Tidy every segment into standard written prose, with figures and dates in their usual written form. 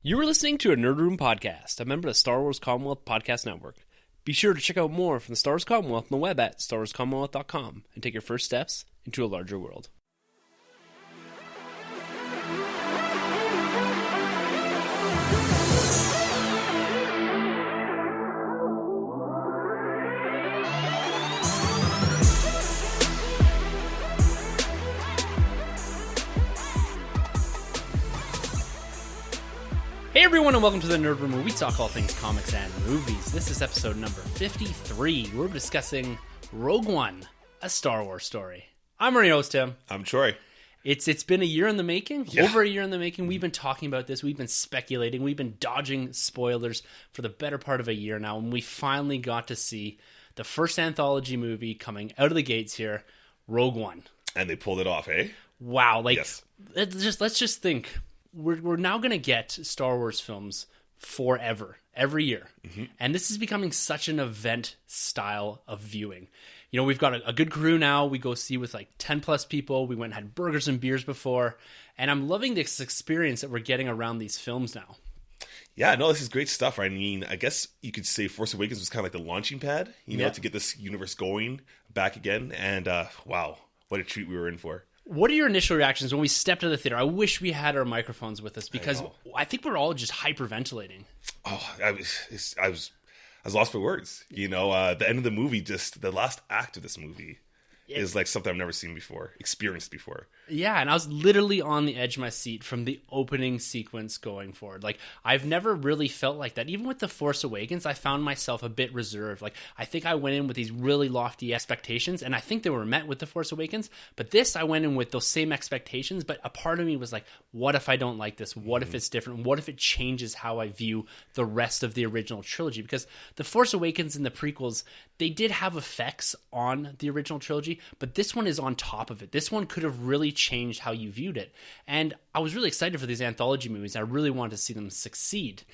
You were listening to a Nerd Room podcast, a member of the Star Wars Commonwealth Podcast Network. Be sure to check out more from the Star Wars Commonwealth on the web at starwarscommonwealth.com and take your first steps into a larger world. Hey everyone, and welcome to the Nerd Room, where we talk all things comics and movies. This is episode number 53. We're discussing Rogue One, a Star Wars story. I'm your host, Tim. I'm Troy. It's been a year in the making, Yeah. over a year in the making. We've been talking about this. We've been speculating. We've been dodging spoilers for the better part of a year now, and we finally got to see the first anthology movie coming out of the gates here, Rogue One. And they pulled it off, eh? Wow, Yes. let's just think. We're now going to get Star Wars films forever, every year. Mm-hmm. And this is becoming such an event style of viewing. You know, we've got a good crew now. We go see with like 10 plus people. We went and had burgers and beers before. And I'm loving this experience that we're getting around these films now. Yeah, no, this is great stuff. I mean, I guess you could say Force Awakens was kind of like the launching pad, to get this universe going back again. And wow, what a treat we were in for. What are your initial reactions when we stepped to the theater? I wish we had our microphones with us because I think we're all just hyperventilating. Oh, I was lost for words. You know, the end of the movie, just the last act of this movie is like something I've never seen before, experienced before. Yeah, and I was literally on the edge of my seat from the opening sequence going forward. Like, I've never really felt like that. Even with The Force Awakens, I found myself a bit reserved. Like, I think I went in with these really lofty expectations, and I think they were met with The Force Awakens. But this, I went in with those same expectations, but a part of me was like, what if I don't like this? What if it's different? What if it changes how I view the rest of the original trilogy? Because The Force Awakens and the prequels, they did have effects on the original trilogy, but this one is on top of it. This one could have really changed how you viewed it. And I was really excited for these anthology movies. I really wanted to see them succeed.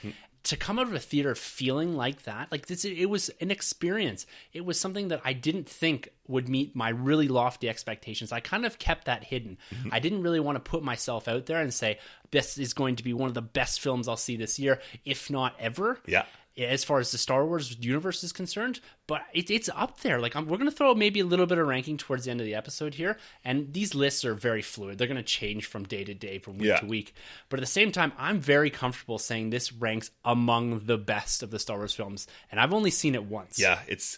To come out of a theater feeling like that, like this, it was an experience. It was something that I didn't think would meet my really lofty expectations. I kind of kept that hidden. I didn't really want to put myself out there and say, this is going to be one of the best films I'll see this year, if not ever. Yeah. As far as the Star Wars universe is concerned, but it's up there. Like, we're going to throw maybe a little bit of ranking towards the end of the episode here, and these lists are very fluid. They're going to change from day to day, from week to week. But at the same time, I'm very comfortable saying this ranks among the best of the Star Wars films, and I've only seen it once. Yeah, it's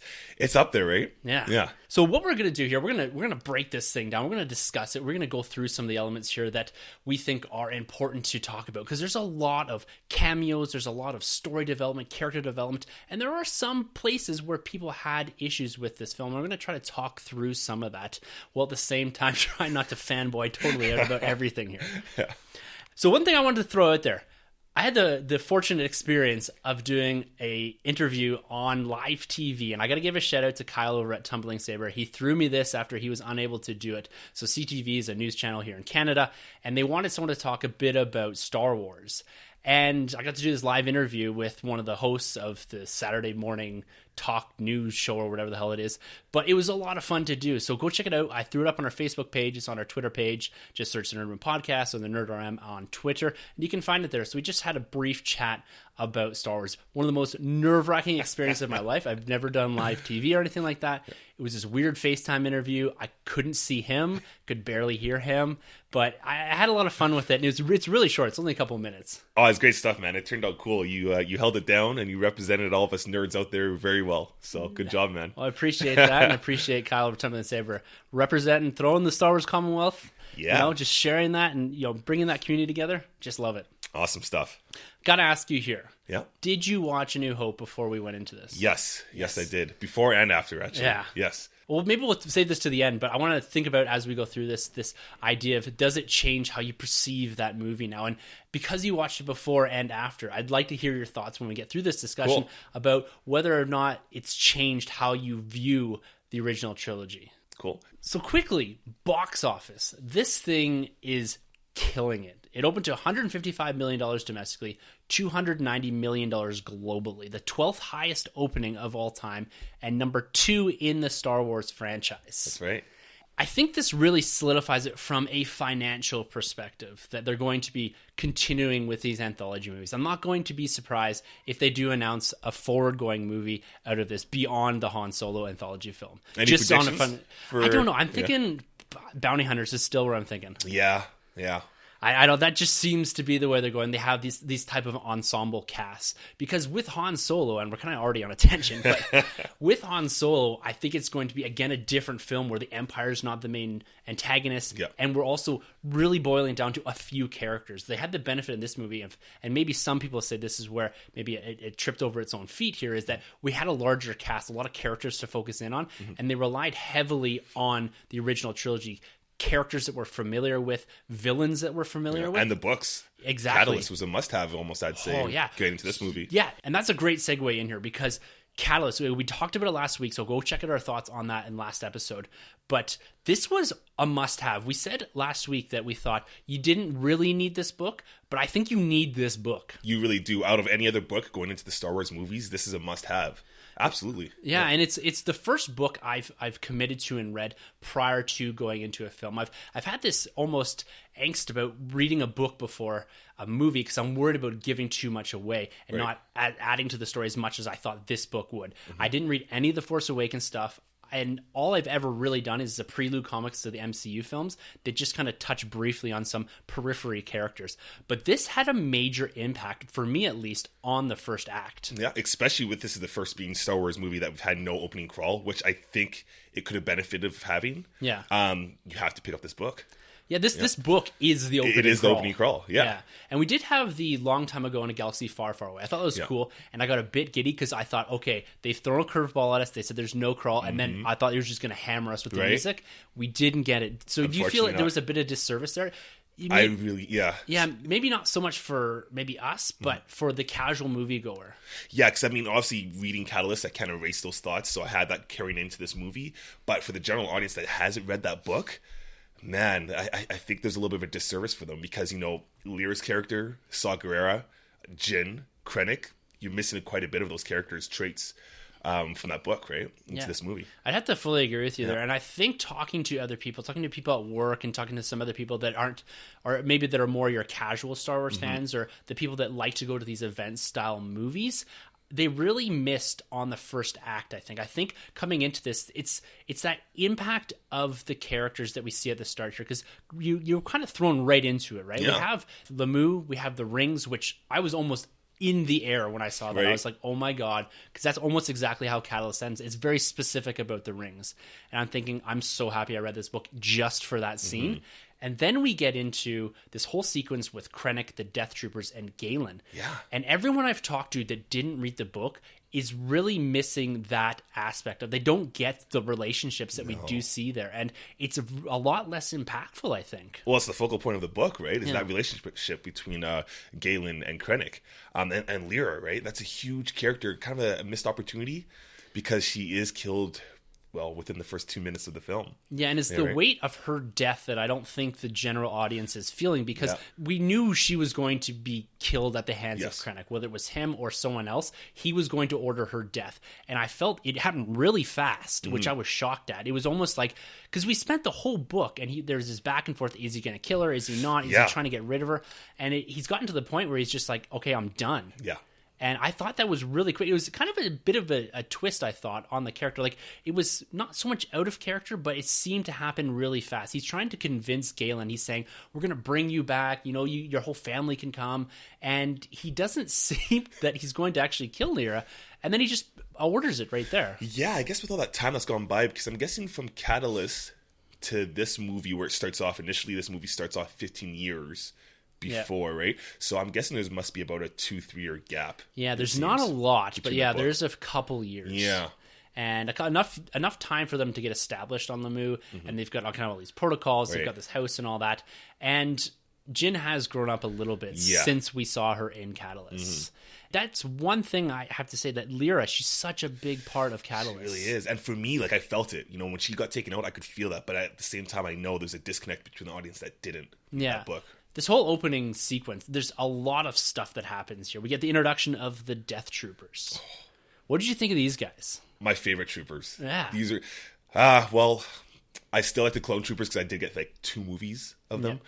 up there, right? Yeah. So what we're going to do here, we're going to break this thing down. We're going to discuss it. We're going to go through some of the elements here that we think are important to talk about, because there's a lot of cameos, there's a lot of story development, character development, and there are some places where people had issues with this film. We're going to try to talk through some of that, while at the same time try not to fanboy totally out about everything here. Yeah. So one thing I wanted to throw out there, I had the fortunate experience of doing a interview on live TV, and I got to give a shout out to Kyle over at Tumbling Saber. He threw me this after he was unable to do it. So CTV is a news channel here in Canada, and they wanted someone to talk a bit about Star Wars. And I got to do this live interview with one of the hosts of the Saturday morning talk news show or whatever the hell it is. But it was a lot of fun to do. So go check it out. I threw it up on our Facebook page. It's on our Twitter page. Just search the Nerd Room Podcast or the Nerd RM on Twitter, and you can find it there. So we just had a brief chat about Star Wars. One of the most nerve-wracking experiences of my life. I've never done live TV or anything like that. It was this weird FaceTime interview. I couldn't see him, could barely hear him, but I had a lot of fun with it. And it's really short. It's only a couple of minutes. Oh, it's great stuff, man. It turned out cool. You held it down, and you represented all of us nerds out there very well. So good job, man. Well, I appreciate that, and I appreciate Kyle over Tumbling Saber representing, throwing the Star Wars Commonwealth. Yeah. You know, just sharing that and, bringing that community together. Just love it. Awesome stuff. Got to ask you here. Yeah. Did you watch A New Hope before we went into this? Yes, I did. Before and after, actually. Yeah. Yes. Well, maybe we'll save this to the end, but I want to think about, as we go through this idea of, does it change how you perceive that movie now? And because you watched it before and after, I'd like to hear your thoughts when we get through this discussion about whether or not it's changed how you view the original trilogy. Cool. So quickly, box office. This thing is killing it. It opened to $155 million domestically, $290 million globally, the 12th highest opening of all time, and number 2 in the Star Wars franchise. That's right. I think this really solidifies it from a financial perspective, that they're going to be continuing with these anthology movies. I'm not going to be surprised if they do announce a forward-going movie out of this beyond the Han Solo anthology film. Any just on a predictions fun. I don't know. I'm thinking Bounty Hunters is still where I'm thinking. Yeah. I don't. That just seems to be the way they're going. They have these type of ensemble casts, because with Han Solo, and we're kind of already on a tangent, but with Han Solo, I think it's going to be again a different film where the Empire is not the main antagonist, and we're also really boiling it down to a few characters. They had the benefit in this movie of, and maybe some people say this is where maybe it tripped over its own feet here, is that we had a larger cast, a lot of characters to focus in on, and they relied heavily on the original trilogy. Characters that we're familiar with, villains that we're familiar with. And the books. Exactly. Catalyst was a must-have almost, I'd say, getting into this movie. Yeah, and that's a great segue in here, because Catalyst, we talked about it last week, so go check out our thoughts on that in last episode. But this was a must-have. We said last week that we thought you didn't really need this book, but I think you need this book. You really do. Out of any other book going into the Star Wars movies, this is a must-have. Absolutely. Yeah, and it's the first book I've committed to and read prior to going into a film. I've had this almost angst about reading a book before a movie, because I'm worried about giving too much away and not adding to the story as much as I thought this book would. I didn't read any of the Force Awakens stuff. And all I've ever really done is the prelude comics to the MCU films that just kind of touch briefly on some periphery characters. But this had a major impact, for me at least, on the first act. Yeah, especially with this is the first being Star Wars movie that we've had no opening crawl, which I think it could have benefited of having. Yeah. You have to pick up this book. Yeah, this book is the opening crawl. It is the opening crawl, yeah. And we did have the Long Time Ago in a Galaxy Far, Far Away. I thought that was cool, and I got a bit giddy because I thought, okay, they've thrown a curveball at us. They said there's no crawl, and then I thought they were just going to hammer us with the music. We didn't get it. So do you feel like there was a bit of disservice there? Yeah, maybe not so much for maybe us, but for the casual moviegoer. Yeah, because I mean, obviously, reading Catalyst, I kind of erased those thoughts, so I had that carrying into this movie. But for the general audience that hasn't read that book, man, I think there's a little bit of a disservice for them, because, you know, Lyra's character, Saw Gerrera, Jyn, Krennic, you're missing quite a bit of those characters' traits from that book, right, into this movie. I'd have to fully agree with you there. And I think talking to other people, talking to people at work and talking to some other people that aren't, or maybe that are more your casual Star Wars fans, or the people that like to go to these event-style movies, they really missed on the first act, I think. I think coming into this, it's that impact of the characters that we see at the start here, because you're kind of thrown right into it, right? Yeah. We have Lemieux, we have the rings, which I was almost in the air when I saw that. I was like, oh my God, because that's almost exactly how Catalyst ends. It's very specific about the rings. And I'm thinking, I'm so happy I read this book just for that scene. And then we get into this whole sequence with Krennic, the Death Troopers, and Galen. Yeah. And everyone I've talked to that didn't read the book is really missing that aspect of, they don't get the relationships that we do see there. And it's a lot less impactful, I think. Well, it's the focal point of the book, right? Is that relationship between Galen and Krennic, and Lyra, right? That's a huge character, kind of a missed opportunity, because she is killed within the first 2 minutes of the film. Yeah, and it's the weight of her death that I don't think the general audience is feeling, because we knew she was going to be killed at the hands of Krennic, whether it was him or someone else. He was going to order her death, and I felt it happened really fast, which I was shocked at. It was almost like, because we spent the whole book, and there's this back and forth: is he going to kill her? Is he not? Is he trying to get rid of her? And he's gotten to the point where he's just like, okay, I'm done. Yeah. And I thought that was really quick. It was kind of a bit of a twist, I thought, on the character. Like, it was not so much out of character, but it seemed to happen really fast. He's trying to convince Galen. He's saying, we're going to bring you back. You know, your whole family can come. And he doesn't seem that he's going to actually kill Lyra. And then he just orders it right there. Yeah, I guess with all that time that's gone by, because I'm guessing from Catalyst to this movie, where it starts off, initially this movie starts off 15 years before, right? So I'm guessing there must be about a 2-3 year gap. Yeah, there's not a lot, but there's a couple years. Yeah. And enough time for them to get established on Lemieux, and they've got kind of all these protocols, they've got this house and all that. And Jyn has grown up a little bit since we saw her in Catalyst. That's one thing I have to say, that Lyra, she's such a big part of Catalyst. She really is. And for me, like, I felt it. You know, when she got taken out, I could feel that. But at the same time, I know there's a disconnect between the audience that didn't in that book. This whole opening sequence, there's a lot of stuff that happens here. We get the introduction of the Death Troopers. What did you think of these guys? My favorite troopers. Yeah. These are, I still like the Clone Troopers because I did get like 2 movies of them,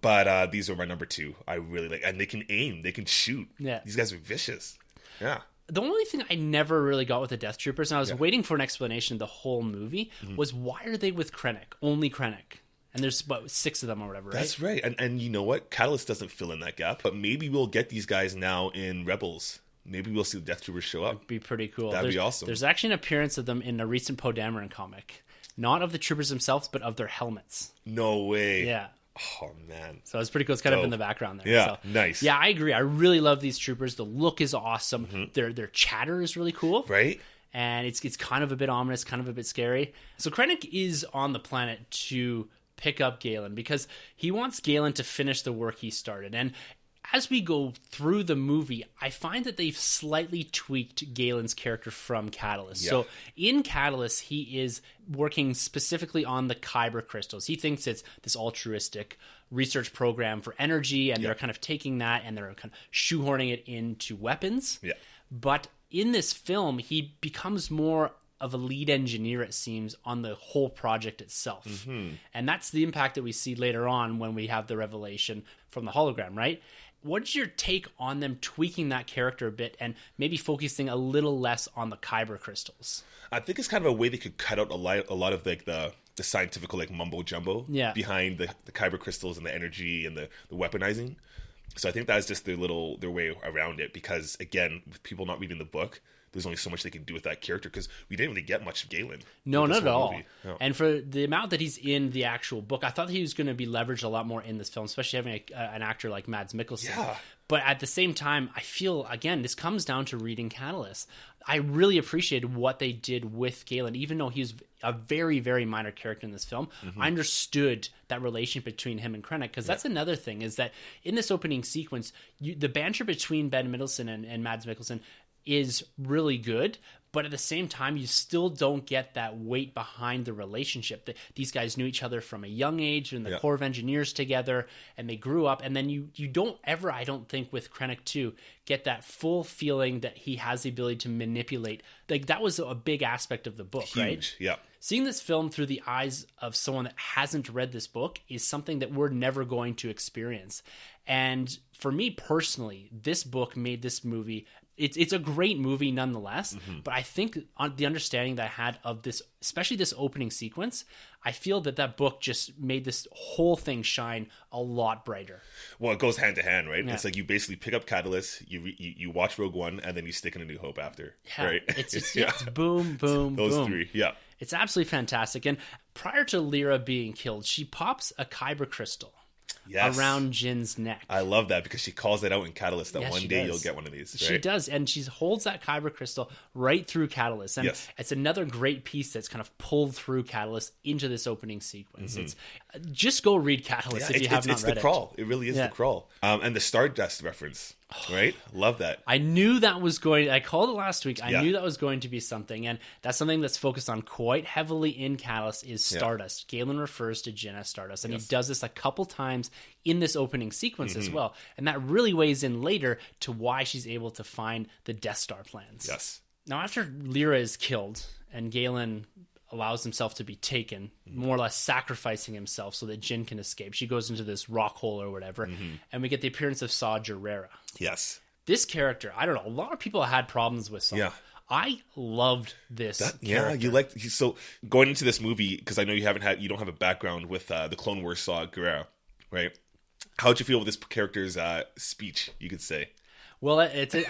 but these are my number 2. I really like, and they can aim, they can shoot. Yeah, these guys are vicious. Yeah. The only thing I never really got with the Death Troopers, and I was waiting for an explanation the whole movie, was why are they with Krennic? Only Krennic. And there's about 6 of them or whatever, right? That's right. And you know what? Catalyst doesn't fill in that gap. But maybe we'll get these guys now in Rebels. Maybe we'll see the Death Troopers show up. That'd be pretty cool. That'd be awesome. There's actually an appearance of them in a recent Poe Dameron comic. Not of the troopers themselves, but of their helmets. No way. Yeah. Oh, man. So it's pretty cool. It's kind of in the background there. Yeah, so, nice. Yeah, I agree. I really love these troopers. The look is awesome. Their chatter is really cool. Right? And it's kind of a bit ominous, kind of a bit scary. So Krennic is on the planet to pick up Galen because he wants Galen to finish the work he started. And as we go through the movie, I find that they've slightly tweaked Galen's character from Catalyst. Yeah. So in Catalyst, he is working specifically on the Kyber crystals. He thinks it's this altruistic research program for energy, and they're kind of taking that and they're kind of shoehorning it into weapons. Yeah. But in this film, he becomes more of a lead engineer, it seems, on the whole project itself. And that's the impact that we see later on when we have the revelation from the hologram, right? What's your take on them tweaking that character a bit and maybe focusing a little less on the Kyber crystals? I think it's kind of a way they could cut out a lot of like the scientific like mumbo jumbo behind the Kyber crystals and the energy and the weaponizing. So I think that's just their way around it, because again, with people not reading the book, there's only so much they can do with that character, because we didn't really get much of Galen. No, not at all. No. And for the amount that he's in the actual book, I thought he was going to be leveraged a lot more in this film, especially having an actor like Mads Mikkelsen. Yeah. But at the same time, I feel, again, this comes down to reading Catalyst. I really appreciated what they did with Galen, even though he's a very, very minor character in this film. I understood that relationship between him and Krennic, because that's another thing, is that in this opening sequence, the banter between Ben Mendelsohn and Mads Mikkelsen is really good, but at the same time, you still don't get that weight behind the relationship. These guys knew each other from a young age in the Corps of Engineers together, and they grew up, and then you don't ever, I don't think, with Krennic 2, get that full feeling that he has the ability to manipulate. Like, that was a big aspect of the book, right? Yeah. Seeing this film through the eyes of someone that hasn't read this book is something that we're never going to experience. And for me personally, this book made this movie... It's a great movie nonetheless, but I think the understanding that I had of this, especially this opening sequence, I feel that book just made this whole thing shine a lot brighter. Well, it goes hand to hand, right? Yeah. It's like you basically pick up Catalyst, you watch Rogue One, and then you stick in A New Hope after, right? It's boom, boom, Those boom. 3, yeah. It's absolutely fantastic. And prior to Lyra being killed, she pops a Kyber crystal. Yes. Around Jin's neck. I love that, because she calls it out in Catalyst that one day you'll get one of these. Right? She does, and she holds that Kyber crystal right through Catalyst. And it's another great piece that's kind of pulled through Catalyst into this opening sequence. It's just go read Catalyst if you have not read it. It's the crawl. It really is the crawl. And the Stardust reference. Right? Love that. I knew that was I called it last week. I knew that was going to be something. And that's something that's focused on quite heavily in Catalyst is Stardust. Galen refers to Jyn as Stardust. And he does this a couple times in this opening sequence as well. And that really weighs in later to why she's able to find the Death Star plans. Yes. Now, after Lyra is killed and Galen allows himself to be taken, more or less sacrificing himself so that Jyn can escape, she goes into this rock hole or whatever, and we get the appearance of Saw Gerrera. Yes. This character, I don't know, a lot of people had problems with Saw. Yeah. I loved this character. Yeah, you liked... So, going into this movie, because I know you don't have a background with the Clone Wars Saw Gerrera, right? How'd you feel with this character's speech, you could say? Well,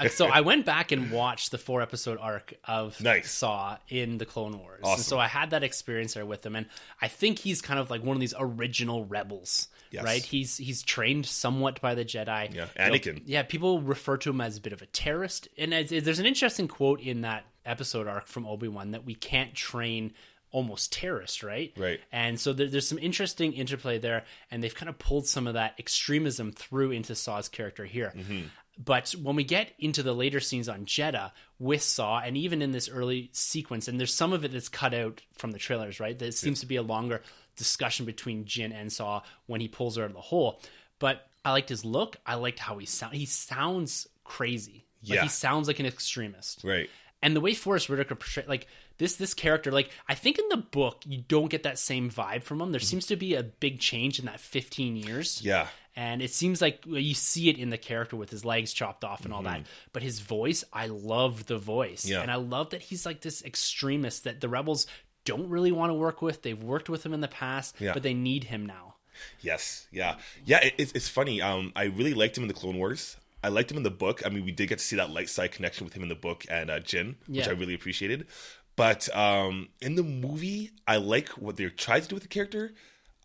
so I went back and watched the 4-episode arc of Saw in the Clone Wars. Awesome. And so I had that experience there with him, and I think he's kind of like one of these original rebels, right? He's trained somewhat by the Jedi. Yeah, Anakin. People refer to him as a bit of a terrorist. And there's an interesting quote in that episode arc from Obi-Wan that we can't train almost terrorists, right? Right. And so there's some interesting interplay there, and they've kind of pulled some of that extremism through into Saw's character here. But when we get into the later scenes on Jeddah with Saw, and even in this early sequence, and there's some of it that's cut out from the trailers, right? There seems to be a longer discussion between Jyn and Saw when he pulls her out of the hole. But I liked his look. I liked how he sounds crazy. Like, he sounds like an extremist. Right. And the way Forrest Whitaker portrayed, like, this character, like, I think in the book, you don't get that same vibe from him. There seems to be a big change in that 15 years. Yeah. And it seems like you see it in the character with his legs chopped off and all that. But his voice, I love the voice. Yeah. And I love that he's like this extremist that the rebels don't really want to work with. They've worked with him in the past, but they need him now. Yes. Yeah. Yeah. It's funny. I really liked him in the Clone Wars. I liked him in the book. I mean, we did get to see that light side connection with him in the book and Jin, which I really appreciated. But in the movie, I like what they tried to do with the character.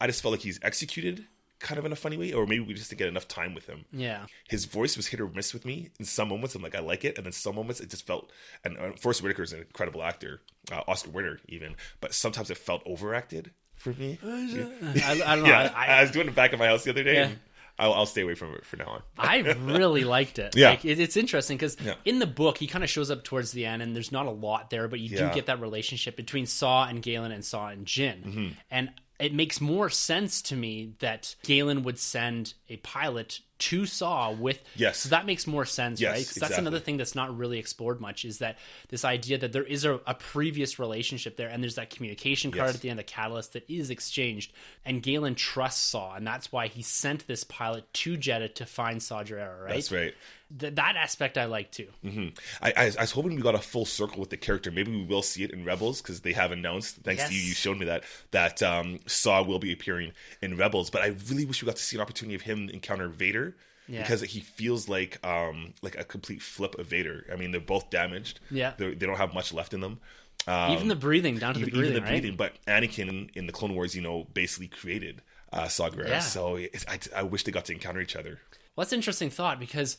I just felt like he's executed kind of in a funny way, or maybe we just didn't get enough time with him. Yeah. His voice was hit or miss with me. In some moments, I'm like, I like it. And then some moments, it just felt, and Forrest Whitaker is an incredible actor, Oscar winner even, but sometimes it felt overacted for me. I don't know. Yeah, I was doing it back at my house the other day, and I'll stay away from it for now on. I really liked it. Yeah. Like, it's interesting because in the book, he kind of shows up towards the end, and there's not a lot there, but you do get that relationship between Saw and Galen and Saw and Jin. And it makes more sense to me that Galen would send a pilot to Saw with... Yes. So that makes more sense, right? Because that's exactly. another thing that's not really explored much, is that this idea that there is a previous relationship there, and there's that communication card at the end, the catalyst that is exchanged, and Galen trusts Saw, and that's why he sent this pilot to Jeddah to find Saw Gerrera, right? That's right. That aspect I like too. I was hoping we got a full circle with the character. Maybe we will see it in Rebels, because they have announced, thanks to you showed me that Saw will be appearing in Rebels. But I really wish we got to see an opportunity of him encounter Vader, because he feels like a complete flip of Vader. I mean, they're both damaged. Yeah, they don't have much left in them. Even the breathing, down to the breathing, right? But Anakin in the Clone Wars, basically created Saw Gerrera. Yeah. So I wish they got to encounter each other. Well, that's an interesting thought, because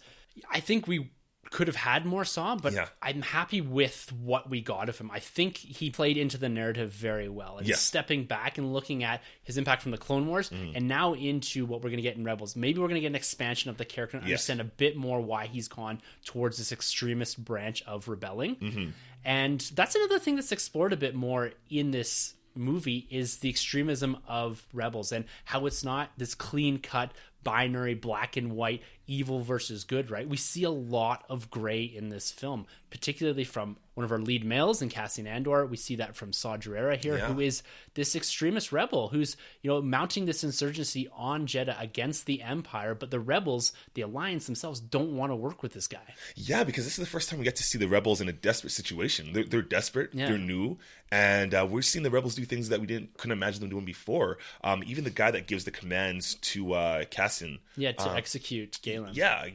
I think we could have had more Saw, but I'm happy with what we got of him. I think he played into the narrative very well. And stepping back and looking at his impact from the Clone Wars and now into what we're going to get in Rebels. Maybe we're going to get an expansion of the character and understand a bit more why he's gone towards this extremist branch of rebelling. And that's another thing that's explored a bit more in this movie, is the extremism of Rebels and how it's not this clean-cut, binary, black and white, evil versus good, right? We see a lot of gray in this film, particularly from one of our lead males in Cassian Andor. We see that from Saw Gerrera here, who is this extremist rebel who's, mounting this insurgency on Jeddah against the Empire, but the rebels, the Alliance themselves, don't want to work with this guy. Yeah, because this is the first time we get to see the rebels in a desperate situation. They're desperate, they're new, and we're seeing the rebels do things that we couldn't imagine them doing before. Even the guy that gives the commands to Cassian. Yeah, to execute Galen. Yeah,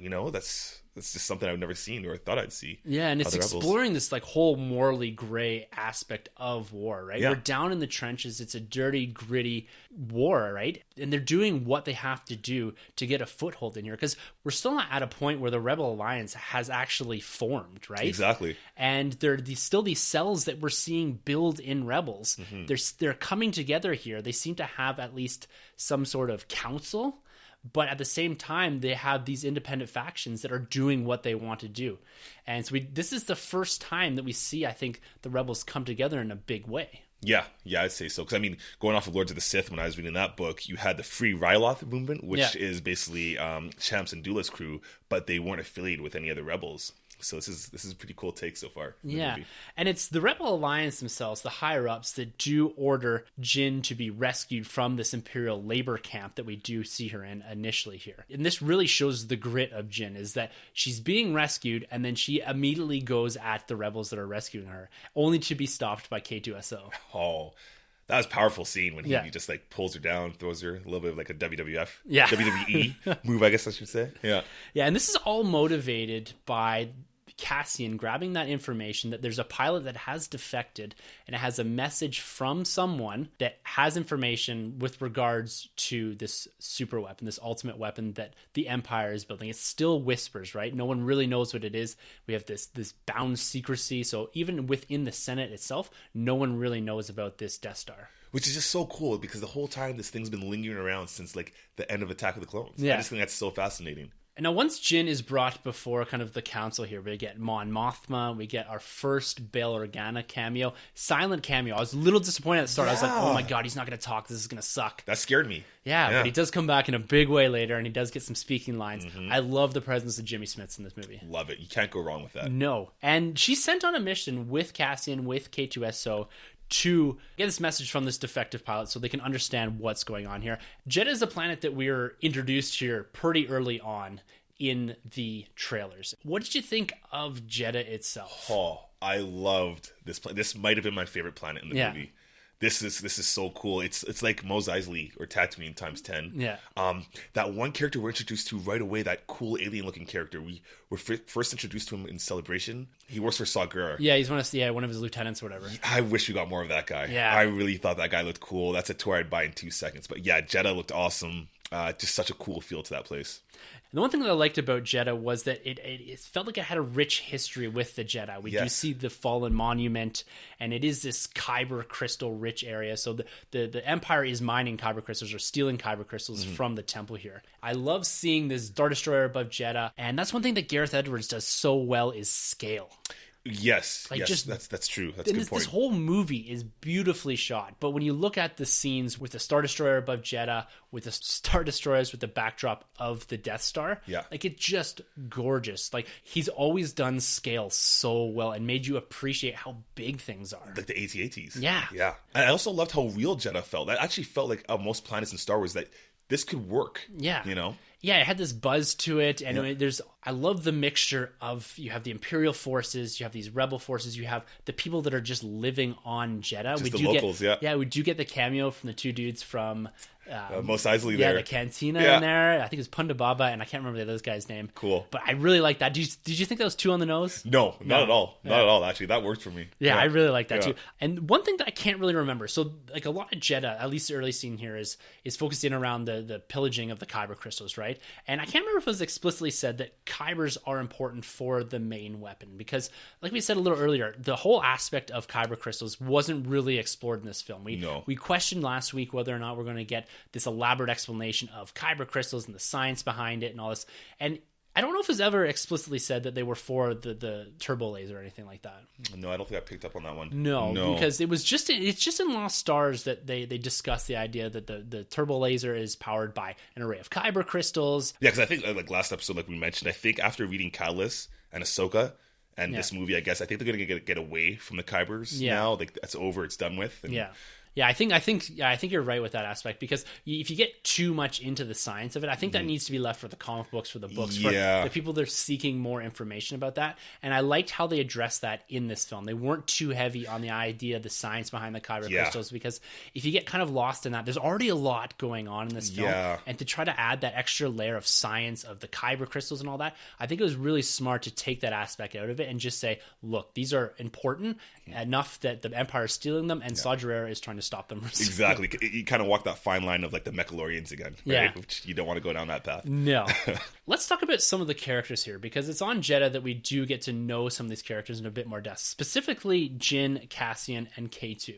that's just something I've never seen or thought I'd see. Yeah, and it's exploring this whole morally gray aspect of war, right? We're down in the trenches. It's a dirty, gritty war, right? And they're doing what they have to do to get a foothold in here, because we're still not at a point where the Rebel Alliance has actually formed, right? Exactly. And there are still these cells that we're seeing build in Rebels. They're coming together here. They seem to have at least some sort of council. But at the same time, they have these independent factions that are doing what they want to do. And so this is the first time that we see, I think, the rebels come together in a big way. Yeah, I'd say so. Because, going off of Lords of the Sith, when I was reading that book, you had the Free Ryloth movement, which is basically Champs and Duelist crew, but they weren't affiliated with any other rebels. So this is a pretty cool take so far. Yeah, and it's the Rebel Alliance themselves, the higher-ups, that do order Jin to be rescued from this Imperial labor camp that we do see her in initially here. And this really shows the grit of Jin, is that she's being rescued, and then she immediately goes at the rebels that are rescuing her, only to be stopped by K2SO. Oh, that was a powerful scene when he just pulls her down, throws her, a little bit of like a WWE move, I guess I should say. Yeah, and this is all motivated by Cassian grabbing that information that there's a pilot that has defected, and it has a message from someone that has information with regards to this super weapon, this ultimate weapon that the Empire is building. It still whispers, right? No one really knows what it is. We have this bound secrecy, so even within the Senate itself, no one really knows about this Death Star. Which is just so cool, because the whole time this thing's been lingering around since the end of Attack of the Clones. Yeah. I just think that's so fascinating. And now once Jin is brought before kind of the council here, we get Mon Mothma, we get our first Bail Organa cameo, silent cameo. I was a little disappointed at the start. I was like, oh my god, he's not going to talk. This is going to suck. That scared me. Yeah, but he does come back in a big way later, and he does get some speaking lines. I love the presence of Jimmy Smits in this movie. Love it. You can't go wrong with that. No. And she's sent on a mission with Cassian, with K2SO, to get this message from this defective pilot so they can understand what's going on here. Jeddah is a planet that we were introduced here pretty early on in the trailers. What did you think of Jeddah itself? Oh, I loved this planet. This might have been my favorite planet in the movie. This is so cool. It's like Mos Eisley or Tatooine times 10. Yeah. That one character we're introduced to right away, that cool alien looking character. We were first introduced to him in Celebration. He works for Saw Gerrera. Yeah, he's one of his lieutenants or whatever. I wish we got more of that guy. Yeah. I really thought that guy looked cool. That's a tour I'd buy in 2 seconds. But yeah, Jeddah looked awesome. Just such a cool feel to that place. And the one thing that I liked about Jeddah was that it felt like it had a rich history with the Jedi. We do see the fallen monument, and it is this kyber crystal rich area. So the Empire is mining kyber crystals or stealing kyber crystals from the temple here. I love seeing this Star Destroyer above Jeddah, and that's one thing that Gareth Edwards does so well is scale. Yes, Like, yes, just- that's true. That's a good point. This whole movie is beautifully shot, but when you look at the scenes with the Star Destroyer above Jeddah, with the Star Destroyers with the backdrop of the Death Star, like, it's just gorgeous. Like, he's always done scale so well and made you appreciate how big things are. Like the AT-ATs. Yeah. Yeah. And I also loved how real Jeddah felt. That actually felt like most planets in Star Wars that this could work. Yeah. You know? Yeah, it had this buzz to it, and I love the mixture of, you have the Imperial forces, you have these rebel forces, you have the people that are just living on Jeddah. Just the locals, Yeah, we do get the cameo from the two dudes from Mos Eisley there. Yeah, the cantina in there. I think it's Punda Baba, and I can't remember the other guy's name. Cool. But I really like that. Did you think that was too on the nose? No, not at all. Not at all, actually. That worked for me. Yeah, I really like that too. And one thing that I can't really remember, so like a lot of Jeddah, at least the early scene here, is focused in around the pillaging of the kyber crystals, right? And I can't remember if it was explicitly said that kybers are important for the main weapon, because like we said a little earlier, the whole aspect of kyber crystals wasn't really explored in this film. We questioned last week whether or not we're going to get this elaborate explanation of kyber crystals and the science behind it and all this. And I don't know if it was ever explicitly said that they were for the turbo laser or anything like that. No, I don't think I picked up on that one. No, because it's just in Lost Stars that they discuss the idea that the turbo laser is powered by an array of kyber crystals. Yeah, because I think like last episode, like we mentioned, I think after reading Catalyst and Ahsoka and this movie, I guess I think they're going to get away from the kybers now. Like that's over, it's done with. And Yeah, I think you're right with that aspect, because if you get too much into the science of it, I think that needs to be left for the comic books, for the books, for the people that are seeking more information about that. And I liked how they addressed that in this film. They weren't too heavy on the idea, the science behind the kyber crystals, because if you get kind of lost in that, there's already a lot going on in this film. And to try to add that extra layer of science of the kyber crystals and all that, I think it was really smart to take that aspect out of it and just say, look, these are important enough that the Empire is stealing them, and Saw Gerrera is trying to stop them. Exactly. You kind of walk that fine line of like the Mechalorians again, right? Which you don't want to go down that path. No. Let's talk about some of the characters here, because it's on Jeddah that we do get to know some of these characters in a bit more depth, specifically Jin, Cassian, and K2.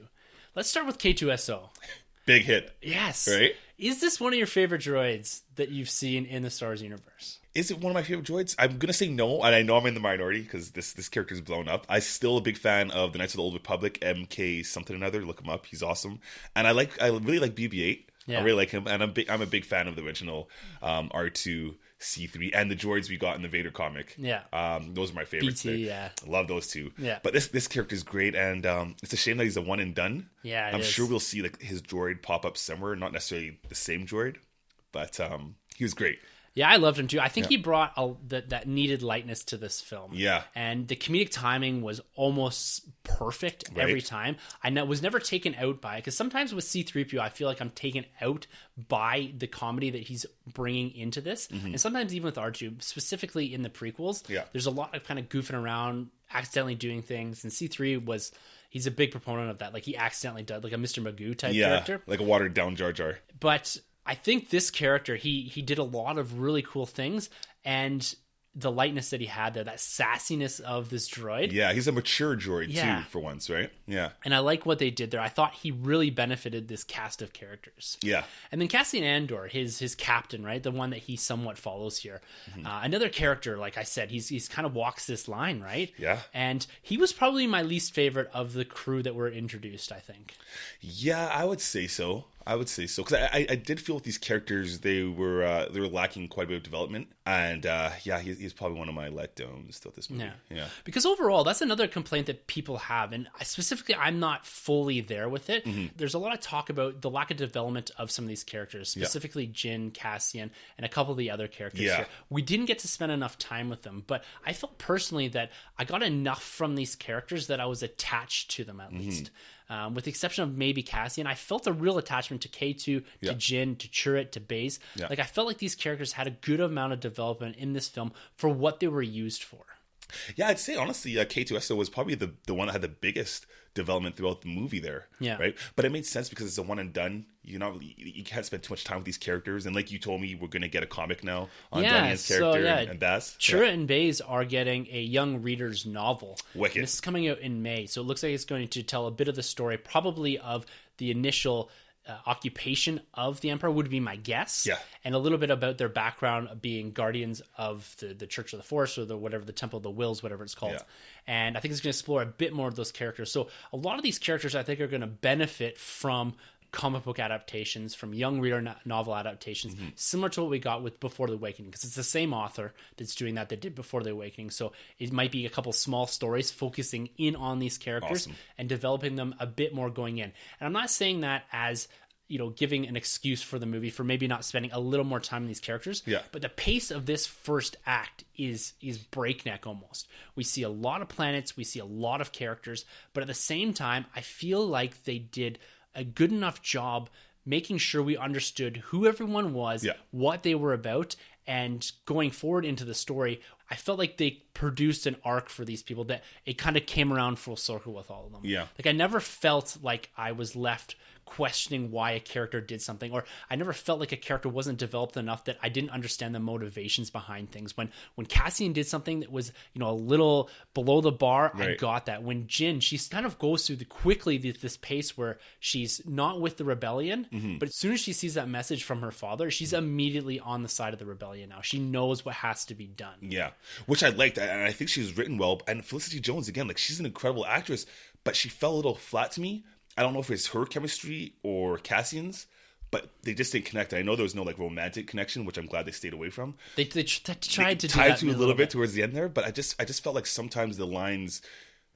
Let's start with K2SO. Big hit. Yes. Right? Is this one of your favorite droids that you've seen in the Star Wars universe? Is it one of my favorite droids? I'm going to say no, and I know I'm in the minority because this character is blown up. I'm still a big fan of the Knights of the Old Republic, MK something or another. Look him up. He's awesome. And I really like BB-8. Yeah. I really like him, and I'm a big fan of the original R2, C3, and the droids we got in the Vader comic. Yeah. Those are my favorites. BT, I love those two. Yeah. But this character is great, and it's a shame that he's a one and done. Yeah, I'm sure we'll see like his droid pop up somewhere, not necessarily the same droid, but he was great. Yeah, I loved him too. I think he brought that needed lightness to this film. Yeah. And the comedic timing was almost perfect every time. I was never taken out by it, because sometimes with C-3PO, I feel like I'm taken out by the comedy that he's bringing into this. Mm-hmm. And sometimes even with R2, specifically in the prequels, there's a lot of kind of goofing around, accidentally doing things. And C3 he's a big proponent of that. Like, he accidentally did like a Mr. Magoo type character. Like a watered down Jar Jar. But I think this character, he did a lot of really cool things, and the lightness that he had there, that sassiness of this droid. Yeah, he's a mature droid Yeah. too, for once, right? Yeah. And I like what they did there. I thought he really benefited this cast of characters. Yeah. And then Cassian Andor, his captain, right? The one that he somewhat follows here. Another character, like I said, he's kind of walks this line, right? Yeah. And he was probably my least favorite of the crew that were introduced, I think. Yeah, I would say so. Because I did feel with these characters they were lacking quite a bit of development, and he's probably one of my letdowns throughout this movie. Yeah. Because overall, that's another complaint that people have, and specifically, I'm not fully there with it. There's a lot of talk about the lack of development of some of these characters, specifically Jyn, Cassian, and a couple of the other characters here. We didn't get to spend enough time with them, but I felt personally that I got enough from these characters that I was attached to them at least. With the exception of maybe Cassian, I felt a real attachment to K2, to Jyn, to Chirrut, to Baze. Like, I felt like these characters had a good amount of development in this film for what they were used for. Yeah, I'd say honestly, K2SO was probably the one that had the biggest development throughout the movie there. Yeah. Right. But it made sense because it's a one and done. You can't spend too much time with these characters. And like you told me, we're going to get a comic now on Donnie's character and Baz. Chirrut and Baze are getting a young reader's novel. Wicked. And this is coming out in May, so it looks like it's going to tell a bit of the story, probably of the initial occupation of the Emperor would be my guess. Yeah. And a little bit about their background of being guardians of the Church of the Force, or the Temple of the Wills, whatever it's called. Yeah. And I think it's going to explore a bit more of those characters. So a lot of these characters I think are going to benefit from comic book adaptations, from young reader novel adaptations, similar to what we got with Before the Awakening, because it's the same author that's doing that did Before the Awakening. So it might be a couple small stories focusing in on these characters and developing them a bit more going in. And I'm not saying that as giving an excuse for the movie for maybe not spending a little more time on these characters. Yeah. But the pace of this first act is breakneck almost. We see a lot of planets, we see a lot of characters, but at the same time, I feel like they did a good enough job making sure we understood who everyone was, what they were about, and going forward into the story, I felt like they produced an arc for these people that it kind of came around full circle with all of them. Yeah. Like, I never felt like I was left questioning why a character did something, or I never felt like a character wasn't developed enough that I didn't understand the motivations behind things. When Cassian did something that was a little below the bar, I got that. When Jyn, she kind of goes through this pace where she's not with the rebellion, but as soon as she sees that message from her father, she's immediately on the side of the rebellion now. She knows what has to be done. Yeah, which I liked, and I think she was written well. And Felicity Jones, again, like, she's an incredible actress, but she fell a little flat to me. I don't know if it's her chemistry or Cassian's, but they just didn't connect. I know there was no romantic connection, which I'm glad they stayed away from. They tried to do tied that to a little bit towards the end there, but I just felt like sometimes the lines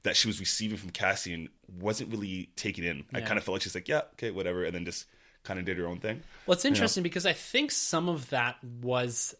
that she was receiving from Cassian wasn't really taken in. I kind of felt like she's like, yeah, okay, whatever, and then just kind of did her own thing. Well, it's interesting because I think some of that was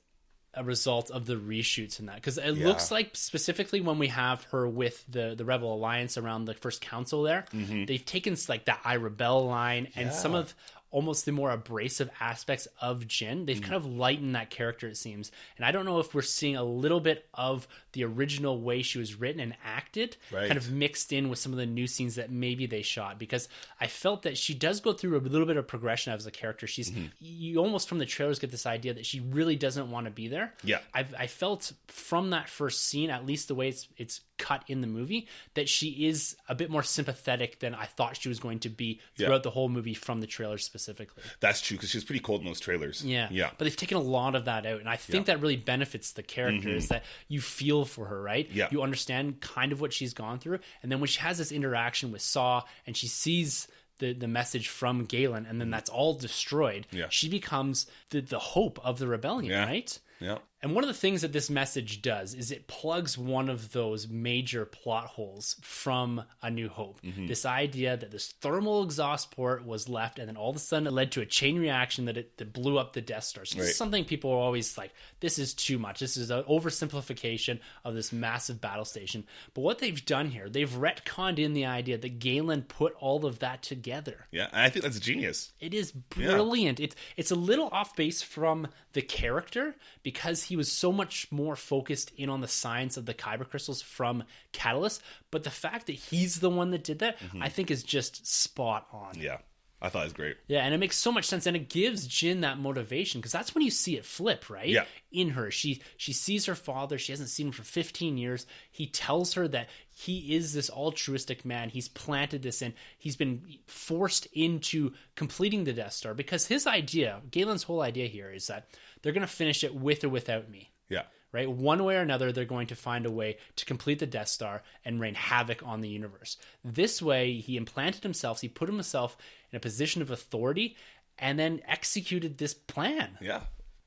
a result of the reshoots in that, because it looks like specifically when we have her with the Rebel Alliance around the first council there, they've taken like that I Rebel line and some of almost the more abrasive aspects of Jyn. They've kind of lightened that character, it seems. And I don't know if we're seeing a little bit of the original way she was written and acted kind of mixed in with some of the new scenes that maybe they shot, because I felt that she does go through a little bit of progression as a character. She's you almost from the trailers get this idea that she really doesn't want to be there. Yeah. I felt from that first scene, at least the way it's cut in the movie, that she is a bit more sympathetic than I thought she was going to be throughout the whole movie from the trailers specifically. That's true, because she was pretty cold in those trailers. Yeah. But they've taken a lot of that out, and I think that really benefits the character, is that you feel for her, right? Yeah. You understand kind of what she's gone through, and then when she has this interaction with Saw, and she sees the message from Galen, and then that's all destroyed, she becomes the hope of the rebellion, right? Yeah. And one of the things that this message does is it plugs one of those major plot holes from A New Hope. This idea that this thermal exhaust port was left, and then all of a sudden it led to a chain reaction that blew up the Death Star. So this is something people are always like, this is too much. This is an oversimplification of this massive battle station. But what they've done here, they've retconned in the idea that Galen put all of that together. Yeah, and I think that's genius. It is brilliant. It's a little off base from the character, because he was so much more focused in on the science of the kyber crystals from Catalyst, but the fact that he's the one that did that, I think is just spot on. Yeah. I thought it was great. Yeah, and it makes so much sense, and it gives Jin that motivation, because that's when you see it flip, right? Yeah. In her. She sees her father. She hasn't seen him for 15 years. He tells her that he is this altruistic man. He's planted this in. He's been forced into completing the Death Star, because his idea, Galen's whole idea here, is that they're going to finish it with or without me. Yeah. Right? One way or another, they're going to find a way to complete the Death Star and rain havoc on the universe. This way, he implanted himself, he put himself in a position of authority, and then executed this plan. Yeah.